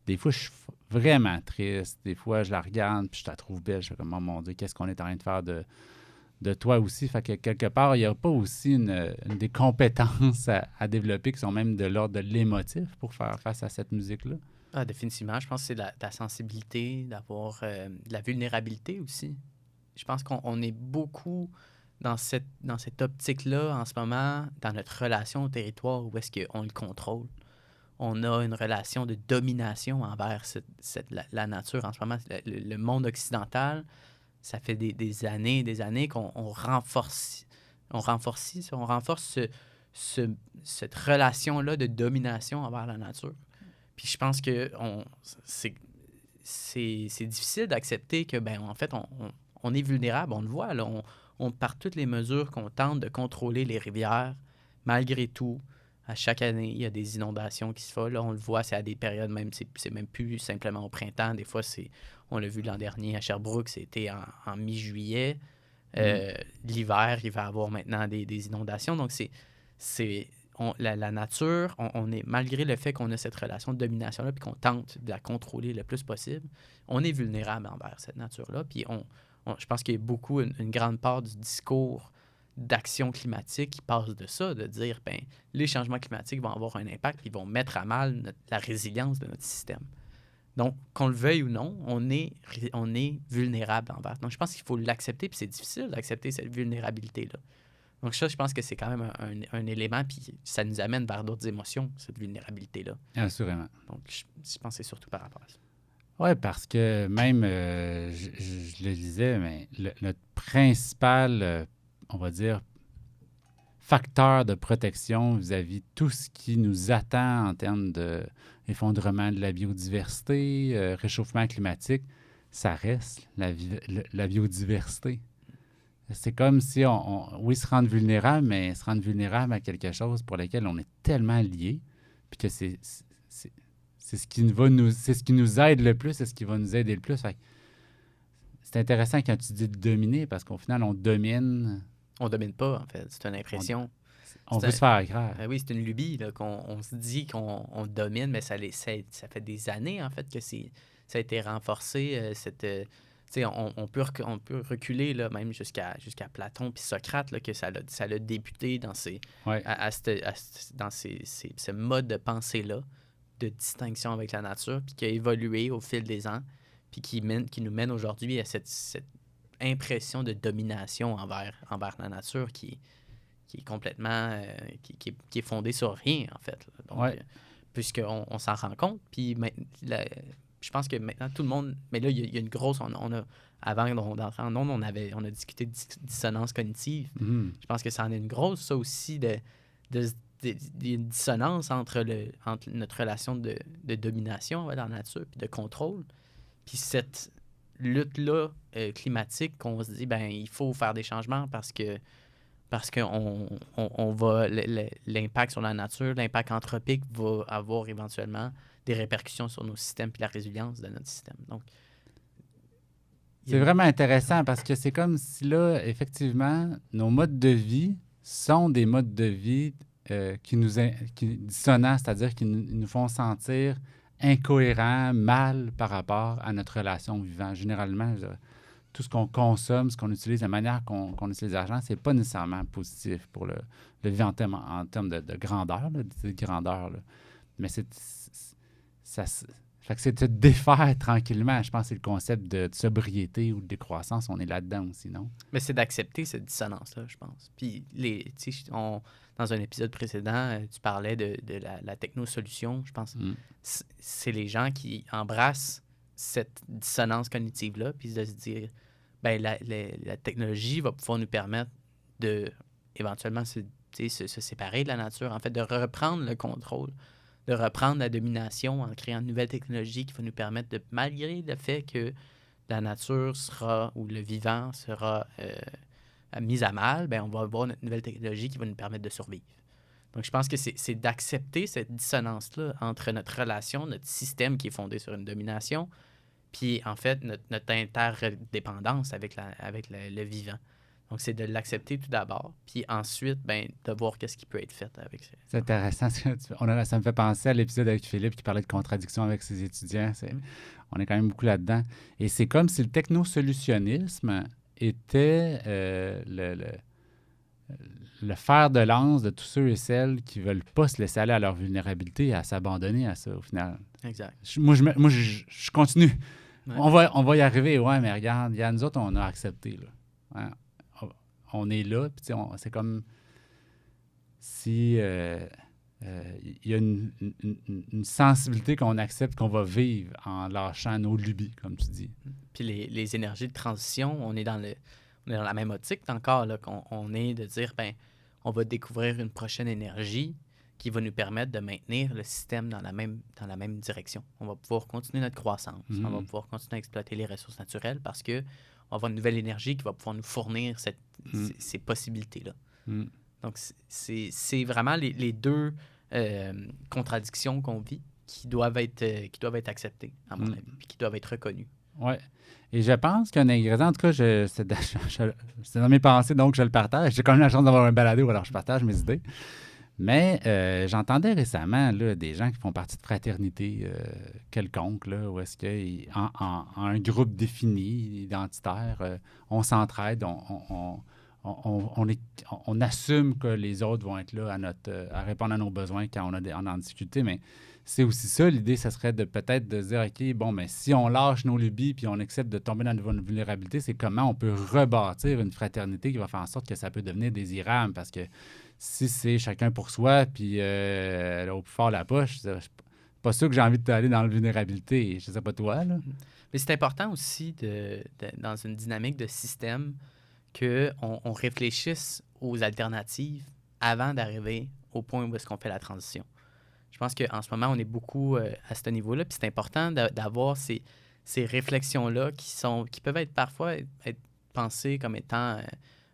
Des fois, je suis vraiment triste. Des fois, je la regarde, puis je la trouve belle. Je fais comme, oh mon Dieu, qu'est-ce qu'on est en train de faire de toi aussi? Fait que quelque part, il n'y a pas aussi des compétences à développer qui sont même de l'ordre de l'émotif pour faire face à cette musique-là? Ah, définitivement. Je pense que c'est de la sensibilité, d'avoir de la vulnérabilité aussi. Je pense qu'on est beaucoup dans cette optique-là en ce moment, dans notre relation au territoire, où est-ce qu'on le contrôle. On a une relation de domination envers la nature en ce moment. Le monde occidental, ça fait des années et des années qu'on renforce cette relation-là de domination envers la nature. Puis je pense que c'est difficile d'accepter que, en fait, on est vulnérable. On le voit, là. Par toutes les mesures qu'on tente de contrôler les rivières, malgré tout, à chaque année, il y a des inondations qui se font. Là, on le voit, c'est à des périodes même, c'est même plus simplement au printemps. Des fois, on l'a vu l'an dernier à Sherbrooke, c'était en mi-juillet. L'hiver, il va y avoir maintenant des inondations. Donc, la nature, on est, malgré le fait qu'on a cette relation de domination-là puis qu'on tente de la contrôler le plus possible, on est vulnérable envers cette nature-là. Puis je pense qu'il y a beaucoup, une grande part du discours d'action climatique qui passe de ça, de dire, les changements climatiques vont avoir un impact puis ils vont mettre à mal la résilience de notre système. Donc, qu'on le veuille ou non, on est vulnérable envers. Donc, je pense qu'il faut l'accepter, puis c'est difficile d'accepter cette vulnérabilité-là. Donc ça, je pense que c'est quand même un élément, puis ça nous amène vers d'autres émotions, cette vulnérabilité-là. Assurément. Donc, je pense que c'est surtout par rapport à ça. Oui, parce que même, je le disais, mais notre principal, on va dire, facteur de protection vis-à-vis de tout ce qui nous attend en termes d'effondrement de la biodiversité, réchauffement climatique, ça reste la biodiversité. C'est comme si oui, se rendre vulnérable, mais se rendre vulnérable à quelque chose pour lequel on est tellement lié, puis que c'est ce qui nous aide le plus, c'est ce qui va nous aider le plus. Fait que c'est intéressant quand tu dis de dominer, parce qu'au final, on domine. On domine pas, en fait. C'est une impression. On veut se faire grave. Oui, c'est une lubie, là, qu'on se dit qu'on domine, mais ça fait des années, en fait, que ça a été renforcé, on peut reculer là, même jusqu'à Platon puis Socrate, là, que ça a débuté dans ce mode de pensée-là, de distinction avec la nature, puis qui a évolué au fil des ans, puis qui nous mène aujourd'hui à cette impression de domination envers la nature qui est complètement... qui est fondée sur rien, en fait. Là. Donc, Ouais. Puisqu'on s'en rend compte, puis je pense que maintenant, tout le monde... Mais là, il y a une grosse... Avant d'entrer en ondes, on a discuté de dissonance cognitive. Mhm. Je pense que ça en est une grosse, ça aussi, une dissonance entre notre relation de domination avec la nature puis de contrôle. Puis cette lutte-là climatique qu'on se dit, ben il faut faire des changements parce que on va l'impact sur la nature, l'impact anthropique va avoir éventuellement des répercussions sur nos systèmes puis la résilience de notre système. Donc, C'est vraiment intéressant parce que c'est comme si là, effectivement, nos modes de vie sont des modes de vie qui dissonants, c'est-à-dire qui nous font sentir incohérents, mal par rapport à notre relation au vivant. Généralement, tout ce qu'on consomme, ce qu'on utilise, la manière qu'on utilise l'argent, c'est pas nécessairement positif pour le vivant en termes de grandeur, là, de grandeur. Là. Mais fait que c'est de se défaire tranquillement. Je pense que c'est le concept de sobriété ou de décroissance. On est là-dedans aussi, non? Mais c'est d'accepter cette dissonance-là, je pense. Puis, dans un épisode précédent, tu parlais de la technosolution. Je pense que c'est les gens qui embrassent cette dissonance cognitive-là, puis de se dire, ben la technologie va pouvoir nous permettre de, éventuellement, se séparer de la nature, en fait, de reprendre le contrôle, de reprendre la domination en créant une nouvelle technologie qui va nous permettre de, malgré le fait que la nature sera, ou le vivant sera mis à mal, ben on va avoir notre nouvelle technologie qui va nous permettre de survivre. Donc, je pense que c'est d'accepter cette dissonance-là entre notre relation, notre système qui est fondé sur une domination, puis, en fait, notre interdépendance avec le vivant. Donc, c'est de l'accepter tout d'abord, puis ensuite, ben, de voir qu'est-ce qui peut être fait avec ça. C'est intéressant. Ça me fait penser à l'épisode avec Philippe qui parlait de contradiction avec ses étudiants. On est quand même beaucoup là-dedans. Et c'est comme si le technosolutionnisme était le fer de lance de tous ceux et celles qui ne veulent pas se laisser aller à leur vulnérabilité et à s'abandonner à ça, au final. Exact. Je continue. Ouais. On va y arriver, ouais, mais regarde, nous autres, on a accepté. Là. Ouais. On est là, puis c'est comme si il y a une sensibilité qu'on accepte qu'on va vivre en lâchant nos lubies, comme tu dis. Puis les énergies de transition, on est dans la même optique encore, là, qu'on est de dire, ben on va découvrir une prochaine énergie qui va nous permettre de maintenir le système dans la même direction. On va pouvoir continuer notre croissance. Mm-hmm. On va pouvoir continuer à exploiter les ressources naturelles parce qu'on va avoir une nouvelle énergie qui va pouvoir nous fournir ces possibilités-là. Mm. Donc, c'est vraiment les deux contradictions qu'on vit qui doivent être acceptées, à mon avis, puis qui doivent être reconnues. Oui. Et je pense qu'un ingrédient, en tout cas, c'est dans mes pensées, donc je le partage. J'ai quand même la chance d'avoir un balado, alors je partage mes idées. Mais j'entendais récemment là, des gens qui font partie de fraternités quelconques, là, où est-ce qu'en un groupe défini, identitaire, on s'entraide, on assume que les autres vont être là à répondre à nos besoins quand on est en difficulté, mais c'est aussi ça, l'idée, ça serait peut-être de se dire, OK, bon, mais si on lâche nos lubies puis on accepte de tomber dans une vulnérabilité, c'est comment on peut rebâtir une fraternité qui va faire en sorte que ça peut devenir désirable, parce que si c'est chacun pour soi puis au plus fort la poche, c'est pas sûr que j'ai envie d'aller dans la vulnérabilité. Je sais pas toi, là. Mais c'est important aussi, dans une dynamique de système, qu'on réfléchisse aux alternatives avant d'arriver au point où est-ce qu'on fait la transition. Je pense qu'en ce moment, on est beaucoup à ce niveau-là, puis c'est important d'avoir ces réflexions-là qui peuvent être parfois être pensées comme étant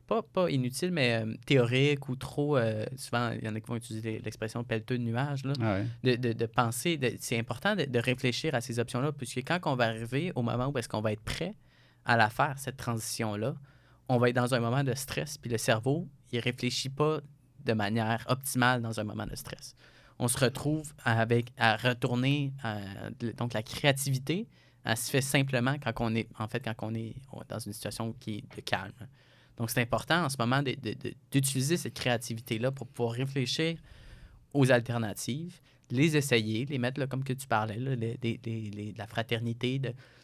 pas inutiles, mais théoriques ou trop... souvent, il y en a qui vont utiliser l'expression pelleteux de nuages, là, Ah ouais. de penser... c'est important de réfléchir à ces options-là, puisque quand on va arriver au moment où est-ce qu'on va être prêt à la faire, cette transition-là, on va être dans un moment de stress, puis le cerveau, il réfléchit pas de manière optimale dans un moment de stress. On se retrouve à retourner... donc, la créativité, elle se fait simplement quand on est dans une situation qui est de calme. Donc, c'est important en ce moment d'utiliser cette créativité-là pour pouvoir réfléchir aux alternatives, les essayer, les mettre, là, comme que tu parlais, là, de la fraternité.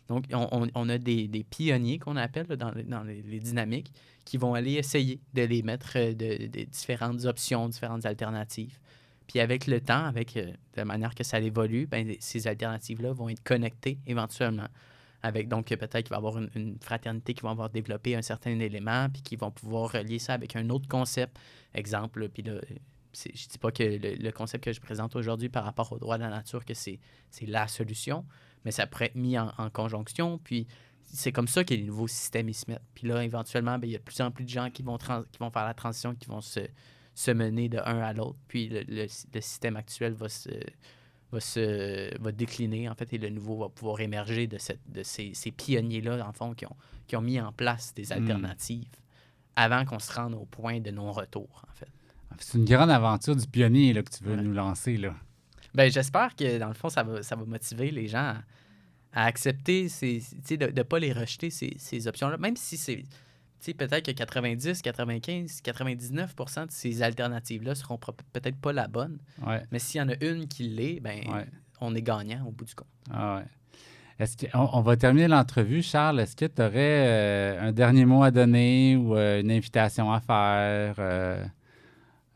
Donc, on a des pionniers qu'on appelle là, dans les dynamiques qui vont aller essayer de les mettre de différentes options, différentes alternatives. Puis avec le temps, de la manière que ça évolue, ben, ces alternatives-là vont être connectées éventuellement. Donc, peut-être qu'il va y avoir une fraternité qui va avoir développé un certain élément, puis qui vont pouvoir relier ça avec un autre concept. Exemple, puis là, je ne dis pas que le concept que je présente aujourd'hui par rapport au droit de la nature, que c'est la solution, mais ça pourrait être mis en conjonction, puis c'est comme ça que les nouveaux systèmes ils se mettent. Puis là, éventuellement, ben, il y a de plus en plus de gens qui vont faire la transition, qui vont se mener de un à l'autre, puis le système actuel va décliner, en fait, et le nouveau va pouvoir émerger de ces pionniers-là, en fond, qui ont mis en place des alternatives avant qu'on se rende au point de non-retour, en fait. C'est une grande aventure du pionnier là, que tu veux nous lancer, là. Ben, j'espère que, dans le fond, ça va motiver les gens à accepter, de ne pas les rejeter, ces options-là, même si c'est... peut-être que 90, 95, 99% de ces alternatives-là seront peut-être pas la bonne. Ouais. Mais s'il y en a une qui l'est, ben, on est gagnant au bout du compte. Ah ouais. On va terminer l'entrevue. Charles, est-ce que tu aurais un dernier mot à donner ou une invitation à faire,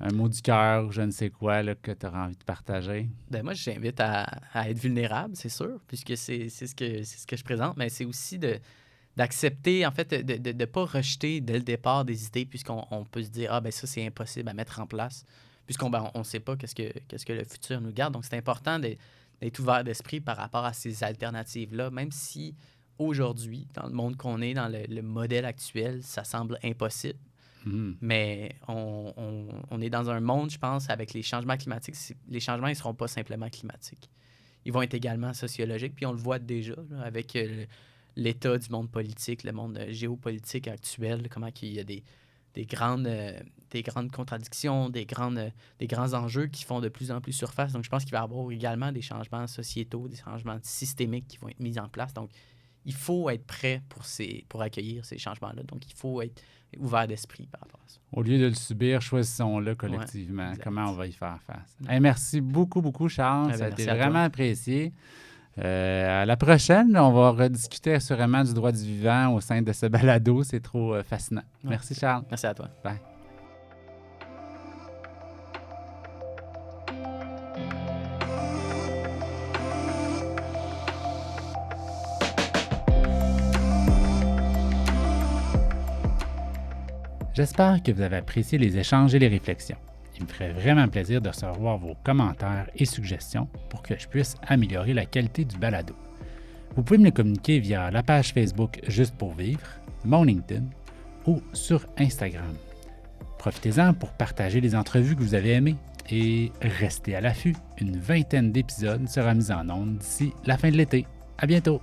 un mot du cœur ou je ne sais quoi là, que tu auras envie de partager? Ben moi, j'invite à être vulnérable, c'est sûr, puisque c'est ce que je présente, mais c'est aussi d'accepter, en fait, de ne pas rejeter dès le départ des idées, puisqu'on peut se dire « Ah, ben ça, c'est impossible à mettre en place », puisqu'on ne sait pas qu'est-ce que le futur nous garde. Donc, c'est important d'être ouvert d'esprit par rapport à ces alternatives-là, même si aujourd'hui, dans le monde qu'on est, dans le modèle actuel, ça semble impossible. Mais on est dans un monde, je pense, avec les changements climatiques. Les changements, ils ne seront pas simplement climatiques. Ils vont être également sociologiques, puis on le voit déjà là, avec l'état du monde politique, le monde géopolitique actuel, comment il y a des grandes contradictions, des grands enjeux qui font de plus en plus surface. Donc, je pense qu'il va y avoir également des changements sociétaux, des changements systémiques qui vont être mis en place. Donc, il faut être prêt pour accueillir ces changements-là. Donc, il faut être ouvert d'esprit par rapport à ça. Au lieu de le subir, choisissons-le collectivement. Comment on va y faire face. Hey, merci beaucoup, beaucoup, Charles. Ça a été vraiment apprécié. À la prochaine, on va rediscuter assurément du droit du vivant au sein de ce balado. C'est trop fascinant. Merci, Charles. Merci à toi. Bye. J'espère que vous avez apprécié les échanges et les réflexions. Il me ferait vraiment plaisir de recevoir vos commentaires et suggestions pour que je puisse améliorer la qualité du balado. Vous pouvez me les communiquer via la page Facebook Juste pour vivre, mon LinkedIn ou sur Instagram. Profitez-en pour partager les entrevues que vous avez aimées et restez à l'affût. Une 20aine d'épisodes sera mise en onde d'ici la fin de l'été. À bientôt!